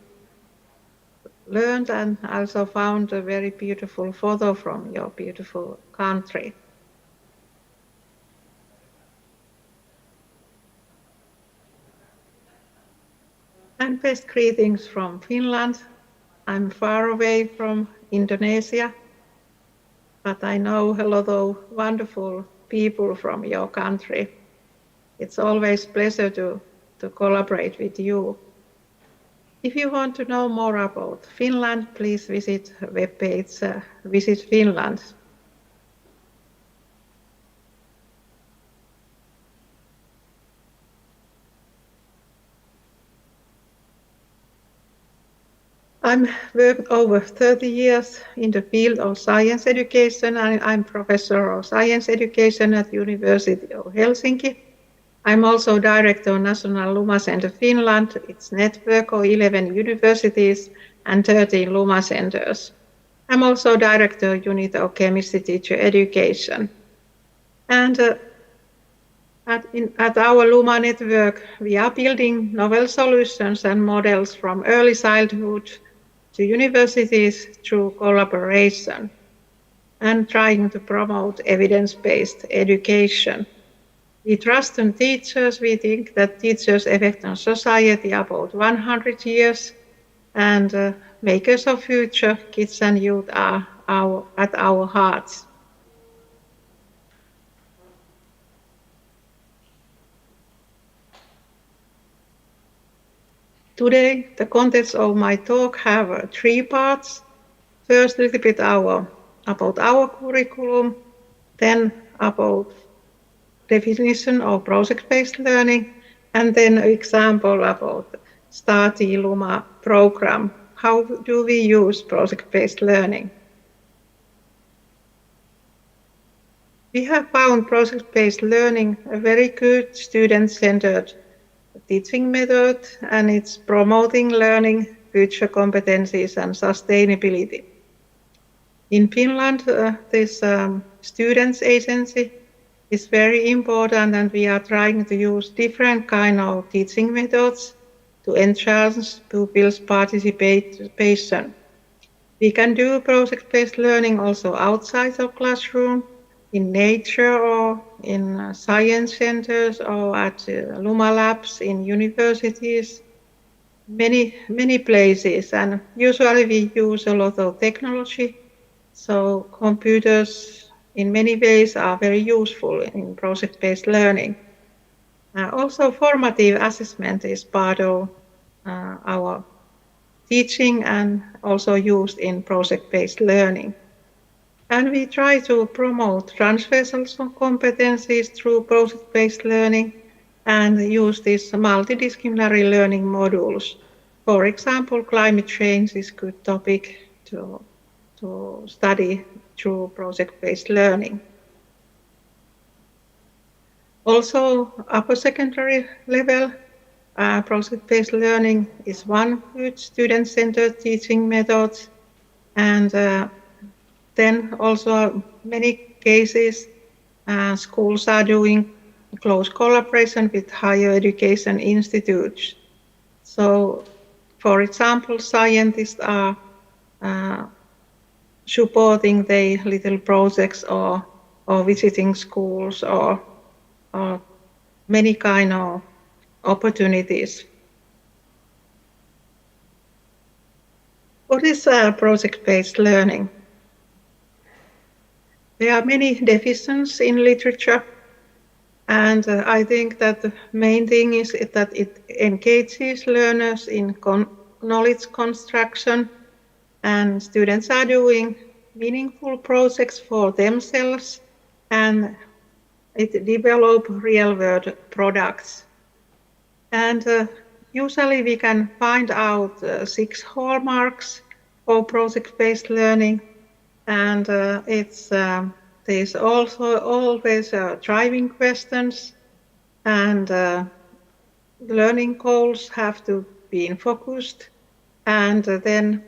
learned, and also found a very beautiful photo from your beautiful country. And best greetings from Finland. I'm far away from Indonesia, but I know a lot of wonderful people from your country. It's always a pleasure to collaborate with you. If you want to know more about Finland, please visit the webpage Visit Finland. I've worked over 30 years in the field of science education, and I'm professor of science education at University of Helsinki. I'm also director of National Luma Center Finland. It's a network of 11 universities and 13 Luma centers. I'm also director of unit of chemistry teacher education. And at our Luma network, we are building novel solutions and models from early childhood to universities through collaboration and trying to promote evidence-based education. We trust in teachers. We think that teachers' effect on society about 100 years. and makers of future, kids and youth are at our hearts. Today, the contents of my talk have three parts. First, a little bit about our curriculum, then about definition of project-based learning, and then an example about Stati Luma program. How do we use project-based learning? We have found project-based learning a very good student-centered teaching method, and it's promoting learning, future competencies, and sustainability. In Finland, this students' agency is very important, and we are trying to use different kind of teaching methods to enhance pupils' participation. We can do project-based learning also outside of classroom, in nature or in science centers or at Luma labs in universities, many places. And usually we use a lot of technology. So computers in many ways are very useful in project-based learning. Also formative assessment is part of our teaching and also used in project-based learning. And we try to promote transversal competencies through project-based learning and use these multidisciplinary learning modules. For example, climate change is a good topic to study through project-based learning. Also, upper secondary level, project-based learning is one good student-centered teaching method. And then also many cases, schools are doing close collaboration with higher education institutes. So, for example, scientists are supporting their little projects or visiting schools or many kind of opportunities. What is project-based learning? There are many definitions in literature, and I think that the main thing is that it engages learners in knowledge construction, and students are doing meaningful projects for themselves, and it develops real-world products. And usually we can find out 6 hallmarks of project-based learning, and there's also always driving questions, and learning goals have to be focused, and then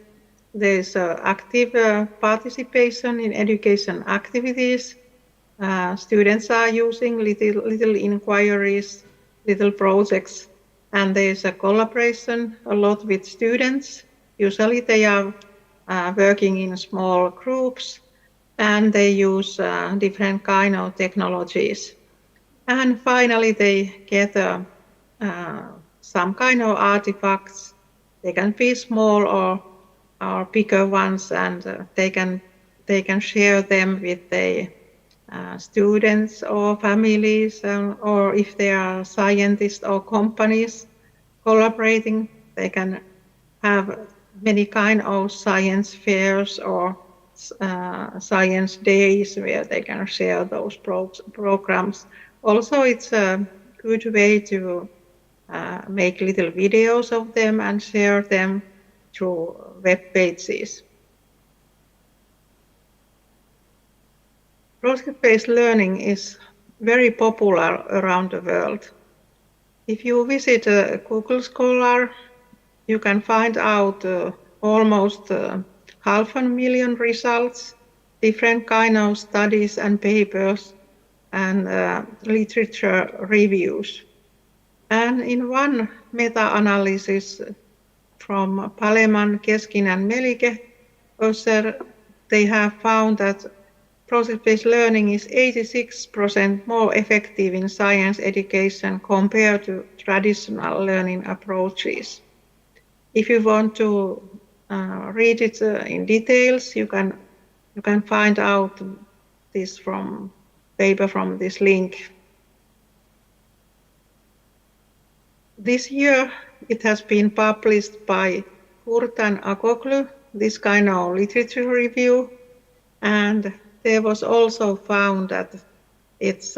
there's active participation in education activities. Students are using little inquiries, little projects, and there's a collaboration a lot with students. Usually they are working in small groups, and they use different kind of technologies. And finally, they get some kind of artifacts. They can be small or bigger ones, and they can share them with their students or families, or if they are scientists or companies collaborating, they can have many kind of science fairs or science days where they can share those programs. Also, it's a good way to make little videos of them and share them through web pages. Project-based learning is very popular around the world. If you visit Google Scholar, you can find out almost 500,000 results, different kind of studies and papers, and literature reviews. And in one meta-analysis from Paleman, Keskin, and Melike, they have found that project-based learning is 86% more effective in science education compared to traditional learning approaches. If you want to read it in details, you can find out this from paper from this link. This year, it has been published by Kurtan Akoglu, this kind of literature review, and there was also found that it's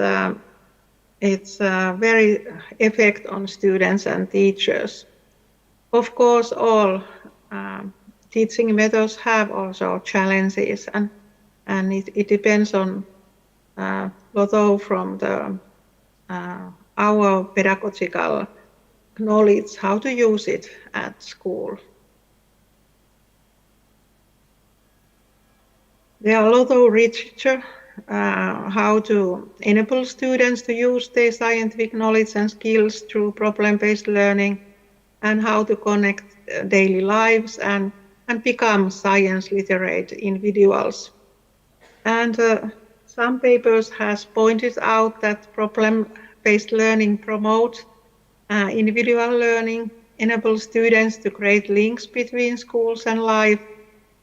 very effect on students and teachers. Of course, all teaching methods have also challenges, and it depends on lot of from the our pedagogical knowledge how to use it at school. There are a lot of literature how to enable students to use their scientific knowledge and skills through problem-based learning, and how to connect daily lives and become science literate individuals. And some papers has pointed out that problem-based learning promotes individual learning, enables students to create links between schools and life,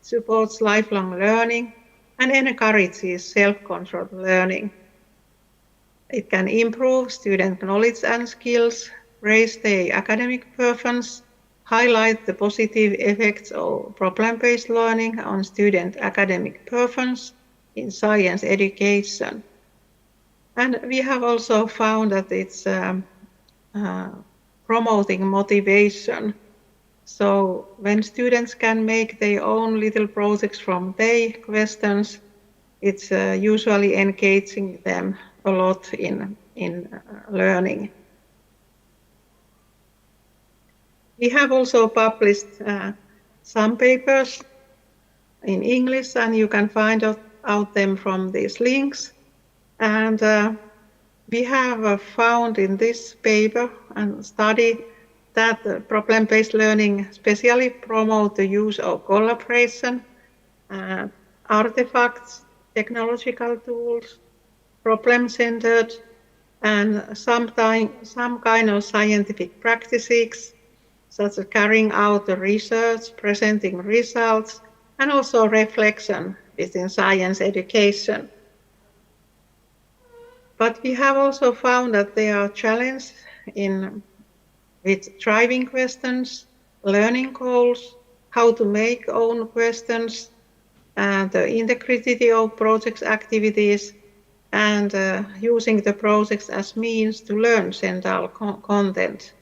supports lifelong learning, and encourages self-controlled learning. It can improve student knowledge and skills, raise their academic performance, highlight the positive effects of problem-based learning on student academic performance in science education. And we have also found that it's promoting motivation. So when students can make their own little projects from their questions, it's usually engaging them a lot in learning. We have also published some papers in English, and you can find out them from these links. And we have found in this paper and study that problem-based learning especially promote the use of collaboration, artifacts, technological tools, problem-centered, and some kind of scientific practices, such as carrying out the research, presenting results, and also reflection within science education. But we have also found that there are challenges with driving questions, learning goals, how to make own questions, the integrity of project activities, and using the projects as means to learn central content.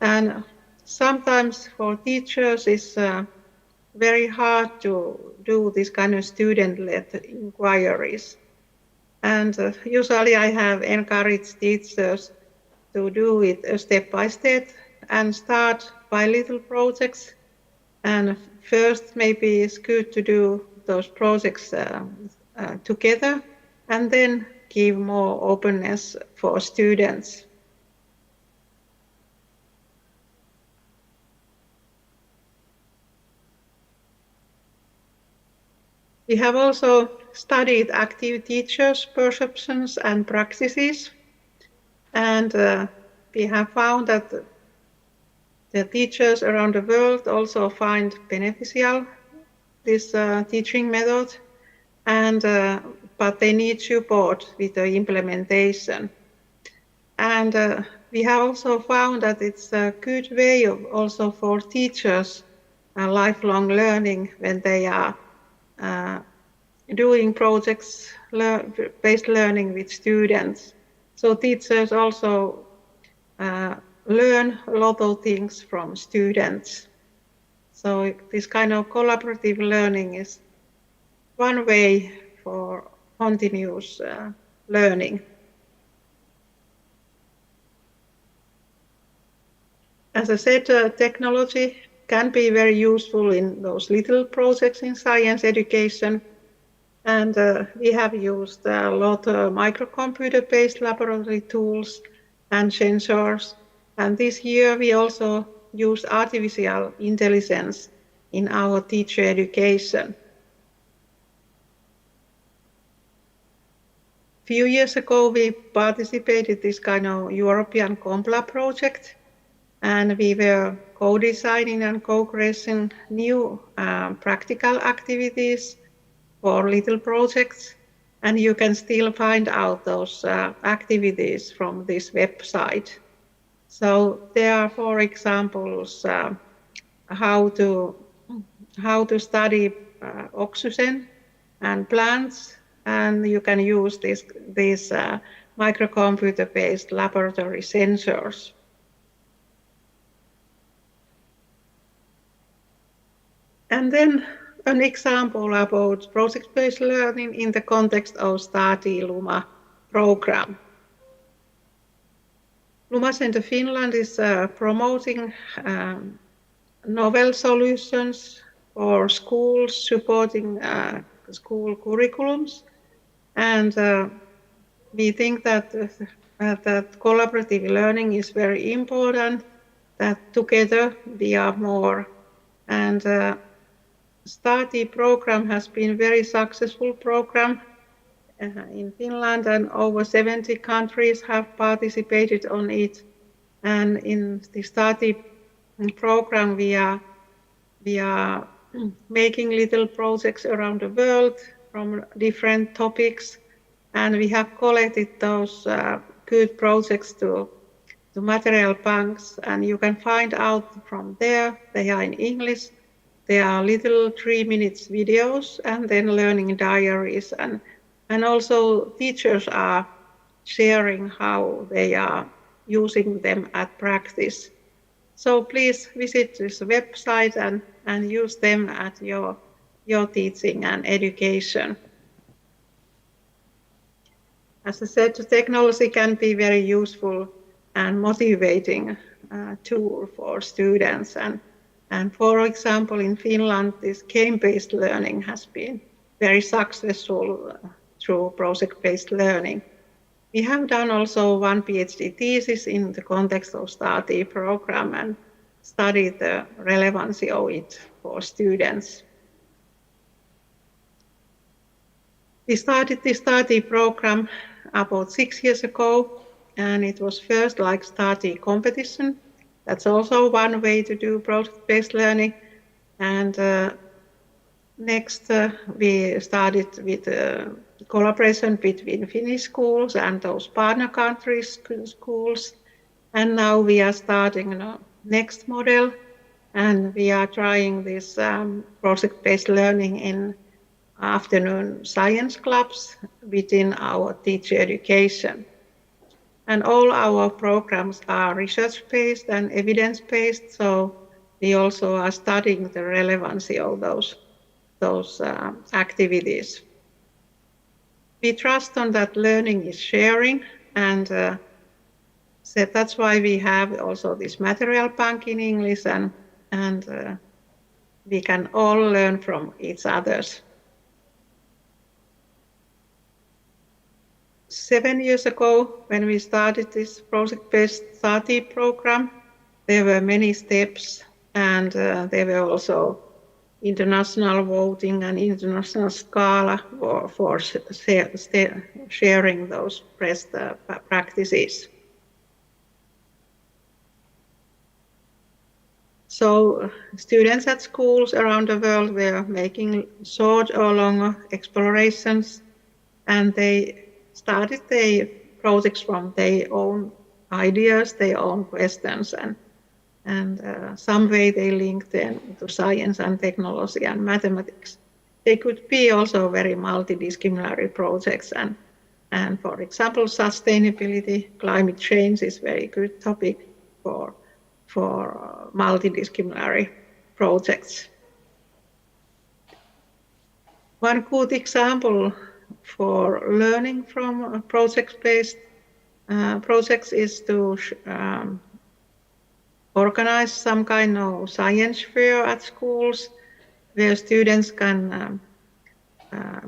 And sometimes for teachers it's very hard to do this kind of student-led inquiries. And usually I have encouraged teachers to do it step by step and start by little projects. And first, maybe it's good to do those projects together, and then give more openness for students. We have also studied active teachers' perceptions and practices, and we have found that the teachers around the world also find beneficial this teaching method, and but they need support with the implementation. And we have also found that it's a good way of also for teachers lifelong learning when they are doing projects based learning with students. So teachers also learn a lot of things from students. So this kind of collaborative learning is one way for continuous learning. As I said, technology can be very useful in those little projects in science education. And we have used a lot of microcomputer-based laboratory tools and sensors. And this year we also use artificial intelligence in our teacher education. A few years ago, we participated in this kind of European COMPLA project, and we were co-designing and co-creating new practical activities for little projects. And you can still find out those activities from this website. So there are, for examples, how to study oxygen and plants, and you can use these microcomputer-based laboratory sensors. And then an example about project-based learning in the context of Study Luma program. Luma Center Finland is promoting novel solutions for schools, supporting school curriculums, and we think that collaborative learning is very important, that together we are more. And Study program has been a very successful program in Finland, and over 70 countries have participated on it. And in the Study program, we are making little projects around the world from different topics, and we have collected those good projects to material banks, and you can find out from there. They are in English. There are little 3-minute videos, and then learning diaries, and also teachers are sharing how they are using them at practice. So please visit this website and use them at your teaching and education. As I said, the technology can be very useful and motivating tool for students. And for example, in Finland, this game-based learning has been very successful through project-based learning. We have done also one PhD thesis in the context of Study program and studied the relevancy of it for students. We started the Study program about 6 years ago, and it was first like Study competition. That's also one way to do project-based learning. And next, we started with collaboration between Finnish schools and those partner countries' schools. And now we are starting next model, and we are trying this project-based learning in afternoon science clubs within our teacher education. And all our programs are research-based and evidence-based, so we also are studying the relevancy of those activities. We trust on that learning is sharing, and so that's why we have also this material bank in English, and we can all learn from each others. 7 years ago, when we started this project-based Study program, there were many steps, and there were also international voting and international scala for sharing those best practices. So students at schools around the world were making short or longer explorations, and they started their projects from their own ideas, their own questions, and some way they linked them to science and technology and mathematics. They could be also very multidisciplinary projects, and for example, sustainability, climate change is very good topic for multidisciplinary projects. One good example for learning from project-based projects is to organize some kind of science fair at schools where students can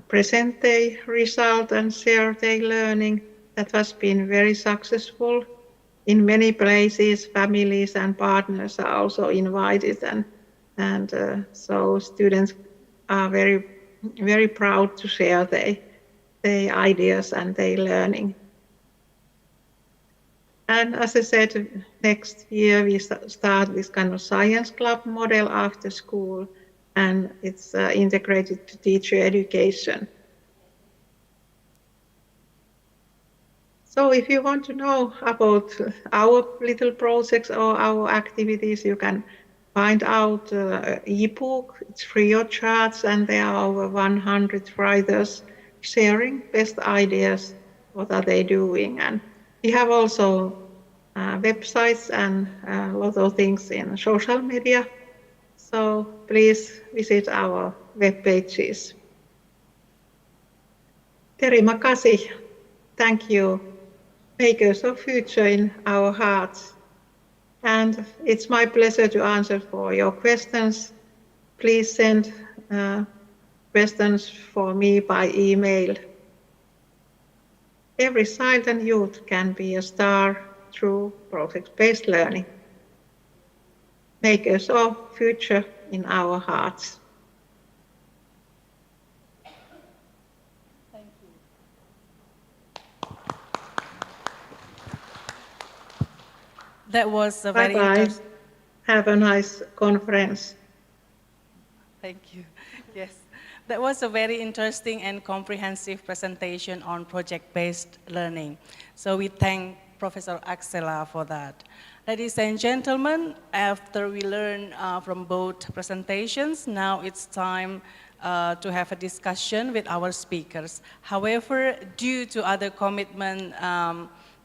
present their result and share their learning. That has been very successful. In many places, families and partners are also invited, and so students are very, very proud to share their ideas and their learning. And as I said, next year we start this kind of science club model after school, and it's integrated to teacher education. So if you want to know about our little projects or our activities, you can find out ebook. It's free of charge, and there are over 100 writers sharing best ideas. What are they doing? And we have also websites and a lot of things in social media. So please visit our web pages. Terima kasih. Thank you. Makers of future in our hearts. And it's my pleasure to answer for your questions. Please send questions for me by email. Every child and youth can be a star through project-based learning. Makers of future in our hearts. That was a very Bye-bye. interesting. Have a nice conference. Thank you. Yes, that was a very interesting and comprehensive presentation on project-based learning. So we thank Professor Axela for that. Ladies and gentlemen, after we learn from both presentations, now it's time to have a discussion with our speakers. However, due to other commitment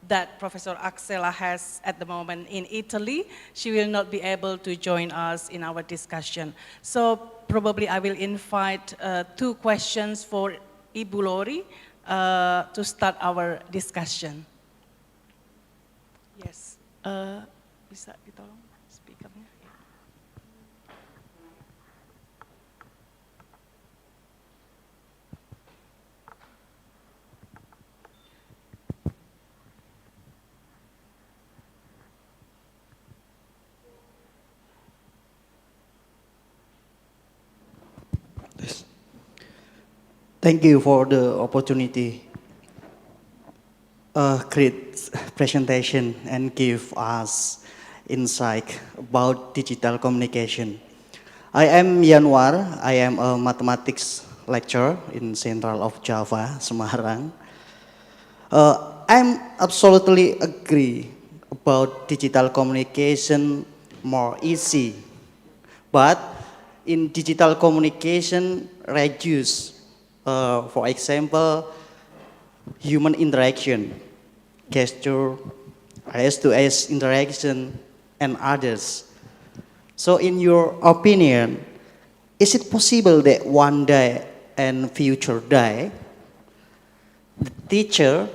that Professor Axela has at the moment in Italy, she will not be able to join us in our discussion. So probably I will invite two questions for Ibu Lori to start our discussion. Yes, bisa ditolong speakernya? Thank you for the opportunity. A great presentation and give us insight about digital communication. I am Yanwar. I am a mathematics lecturer in Central of Java, Semarang. I'm absolutely agree about digital communication more easy, but in digital communication reduce, for example, human interaction, gesture, face-to-face interaction, and others. So in your opinion, is it possible that one day and future day, the teacher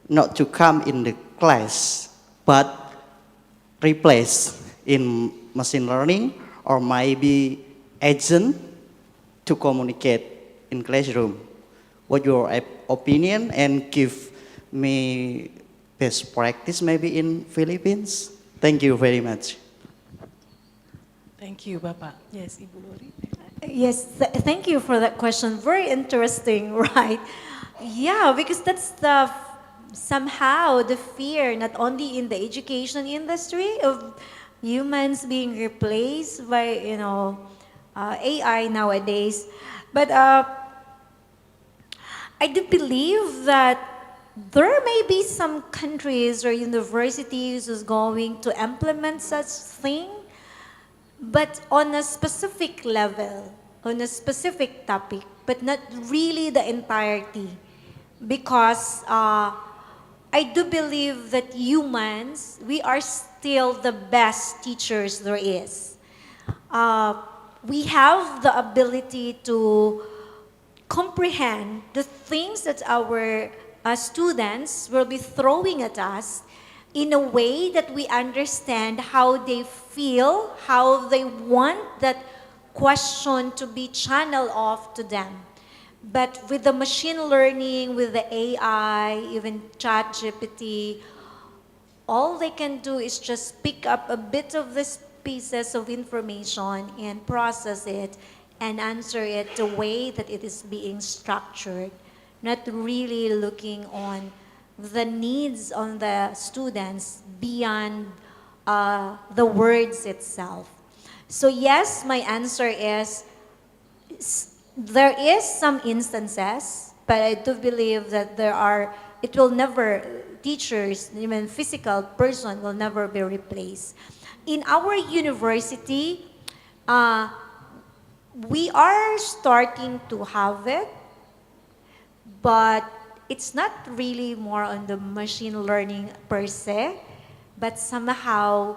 not to come in the class, but replace in machine learning or maybe agent to communicate in classroom? What your opinion, and give me best practice maybe in Philippines? Thank you very much. Thank you, Bapak. Yes, Ibu Lori. Yes, thank you for that question. Very interesting, right? Yeah, because that's somehow the fear, not only in the education industry of humans being replaced by, AI nowadays, but I do believe that there may be some countries or universities who's going to implement such thing, but on a specific level, on a specific topic, but not really the entirety. Because I do believe that humans, we are still the best teachers there is. We have the ability to comprehend the things that our students will be throwing at us in a way that we understand how they feel, how they want that question to be channeled off to them. But with the machine learning, with the AI, even ChatGPT, all they can do is just pick up a bit of these pieces of information and process it and answer it the way that it is being structured, not really looking on the needs on the students beyond the words itself. So yes, my answer is there is some instances, but I do believe that it will never, teachers, even physical person will never be replaced. In our university, uh, we are starting to have it, but it's not really more on the machine learning per se, but somehow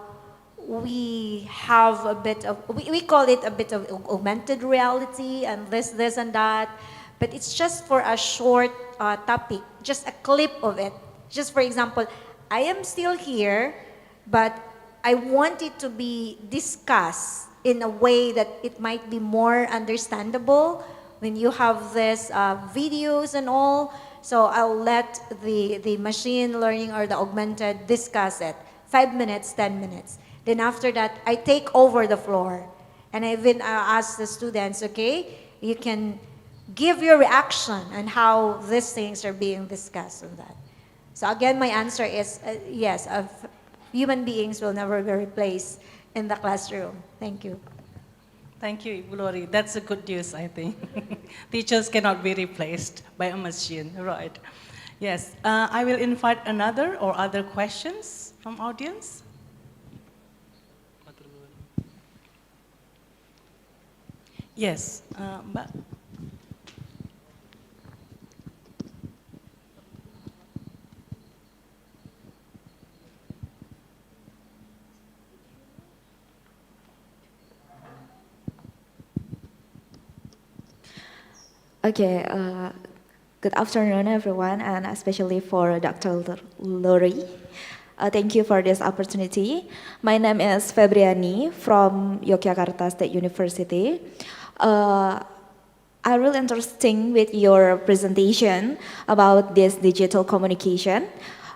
we have a bit of, we call it a bit of augmented reality and this and that, but it's just for a short topic, just a clip of it. Just for example, I am still here, but I want it to be discussed in a way that it might be more understandable when you have this videos and all. So I'll let the machine learning or the augmented discuss it. 5 minutes, 10 minutes. Then after that, I take over the floor. And I even ask the students, okay, you can give your reaction on how these things are being discussed on that. So again, my answer is yes, human beings will never be replaced in the classroom. Thank you. Thank you, Ibu Lori. That's a good news, I think. Teachers cannot be replaced by a machine, right? Yes, I will invite another or other questions from audience. Yes, Mbak. Okay, good afternoon, everyone, and especially for Dr. Lori. Thank you for this opportunity. My name is Febriani from Yogyakarta State University. I really interesting with your presentation about this digital communication.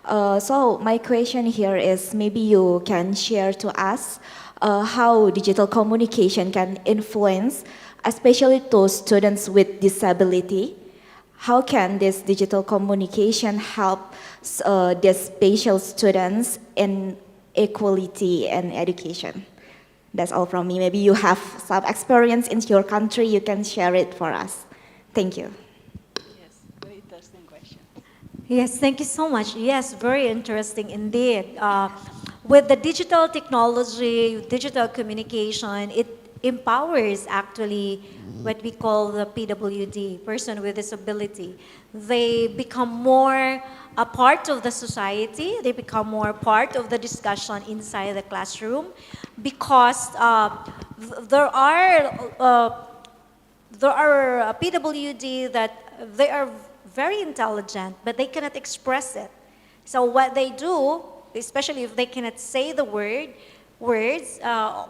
So my question here is maybe you can share to us how digital communication can influence, especially to students with disability. How can this digital communication help these special students in equality and education? That's all from me. Maybe you have some experience in your country, you can share it for us. Thank you. Yes, very interesting question. Yes, thank you so much. Yes, very interesting indeed. With the digital technology, digital communication, it empowers actually what we call the PWD, person with disability. They become more a part of the society, they become more part of the discussion inside the classroom because there are PWD that they are very intelligent, but they cannot express it. So what they do, especially if they cannot say the words,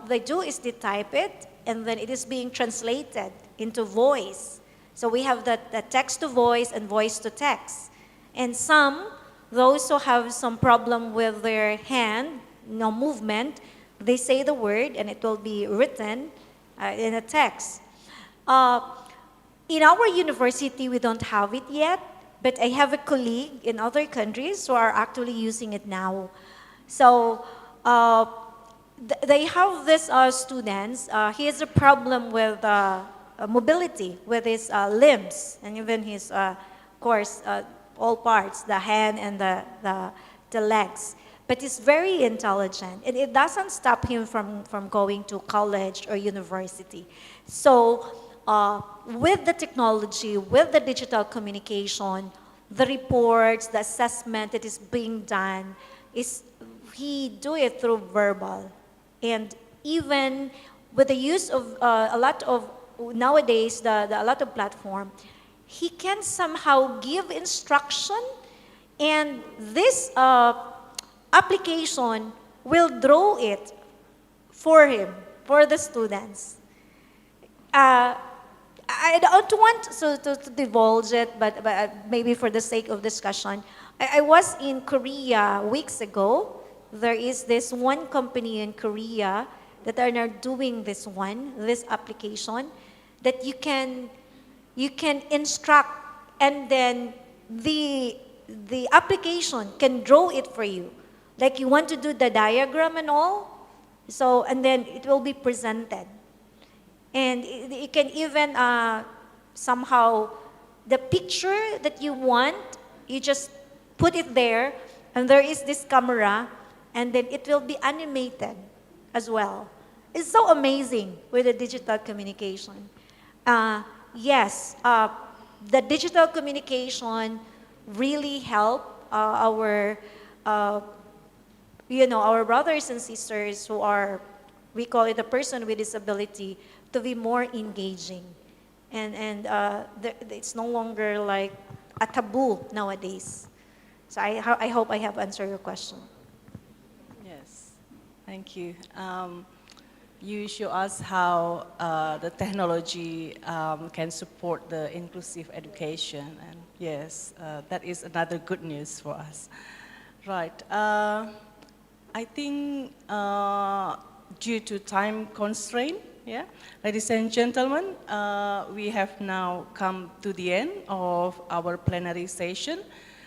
they do is they type it, and then it is being translated into voice. So we have the text to voice and voice to text. And some, those who have some problem with their hand, no movement, they say the word and it will be written in a text. In our university, we don't have it yet, but I have a colleague in other countries who are actually using it now. So they have this students, he has a problem with mobility, with his limbs, and even his, of course, all parts, the hand and the legs. But he's very intelligent, and it doesn't stop him from going to college or university. So with the technology, with the digital communication, the reports, the assessment that is being done, he do it through verbal. And even with the use of a lot of, nowadays, a lot of platform, he can somehow give instruction, and this application will draw it for him, for the students. I don't want to divulge it, but maybe for the sake of discussion, I was in Korea weeks ago. There is this one company in Korea that are now doing this application, that you can instruct, and then the the application can draw it for you. Like you want to do the diagram and all, so, and then it will be presented. And you can even somehow, the picture that you want, you just put it there, and there is this camera, and then it will be animated as well. It's so amazing with the digital communication. Yes, the digital communication really help our, our brothers and sisters who are, we call it a person with disability, to be more engaging. It's no longer like a taboo nowadays. So I hope I have answered your question. Yes, thank you. You show us how the technology can support the inclusive education, and yes, that is another good news for us. Right. I think due to time constraint, yeah, ladies and gentlemen, we have now come to the end of our plenary session.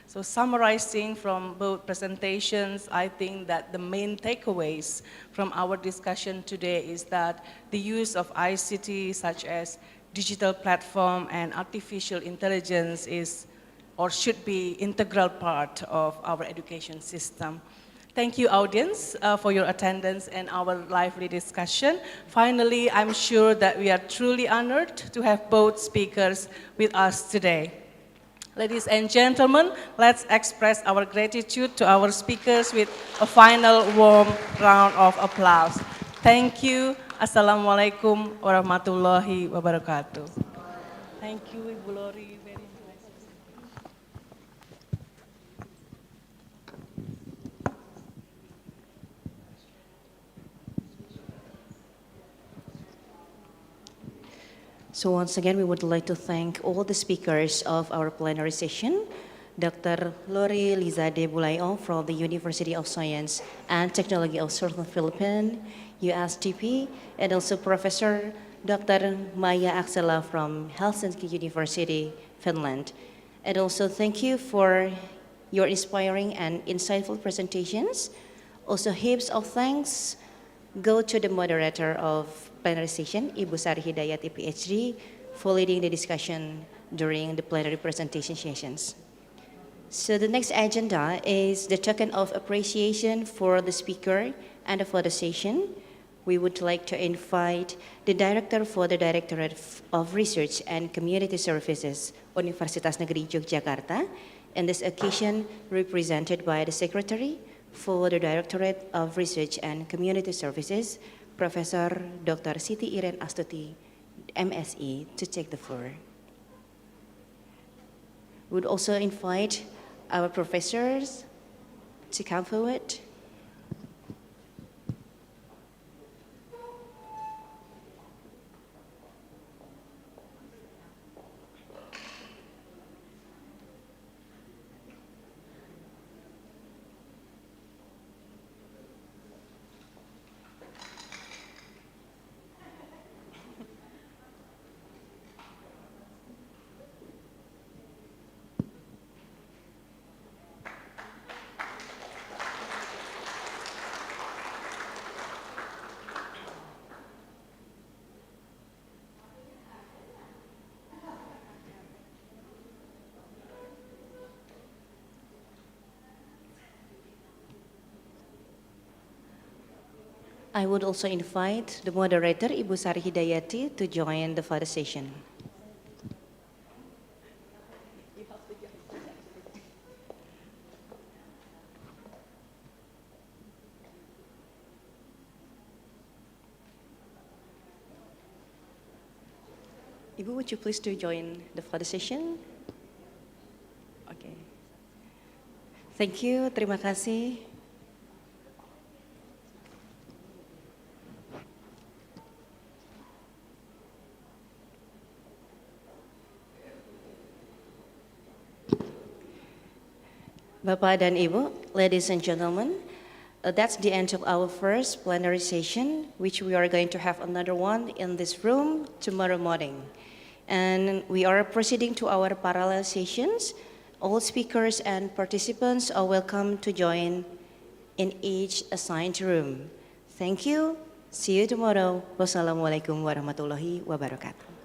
So summarizing from both presentations, I think that the main takeaways from our discussion today is that the use of ICT such as digital platform and artificial intelligence is or should be integral part of our education system. Thank you, audience, for your attendance and our lively discussion. Finally, I'm sure that we are truly honored to have both speakers with us today. Ladies and gentlemen, let's express our gratitude to our speakers with a final warm round of applause. Thank you. Assalamualaikum warahmatullahi wabarakatuh. Thank you, Ibu Lori. Very nice. So once again, we would like to thank all the speakers of our plenary session, Dr. Lori Lizade Bulayo from the University of Science and Technology of Southern Philippines, USTP, and also Professor Dr. Maya Axela from Helsinki University, Finland. And also thank you for your inspiring and insightful presentations. Also heaps of thanks go to the moderator of plenary session, Ibu Sari Hidayati, PhD, for leading the discussion during the plenary presentation sessions. So the next agenda is the token of appreciation for the speaker and for the session. We would like to invite the director for the Directorate of Research and Community Services, Universitas Negeri Yogyakarta, and this occasion represented by the Secretary for the Directorate of Research and Community Services, Professor Dr. Siti Iren Astuti, MSE, to take the floor. We would also invite our professors to come forward. I would also invite the moderator, Ibu Sari Hidayati, to join the further session. Ibu, would you please to join the further session? Okay. Thank you, terima kasih. Bapak dan Ibu, ladies and gentlemen, that's the end of our first plenary session, which we are going to have another one in this room tomorrow morning. And we are proceeding to our parallel sessions All speakers and participants are welcome to join in each assigned room. Thank you. See you tomorrow. Wassalamualaikum warahmatullahi wabarakatuh.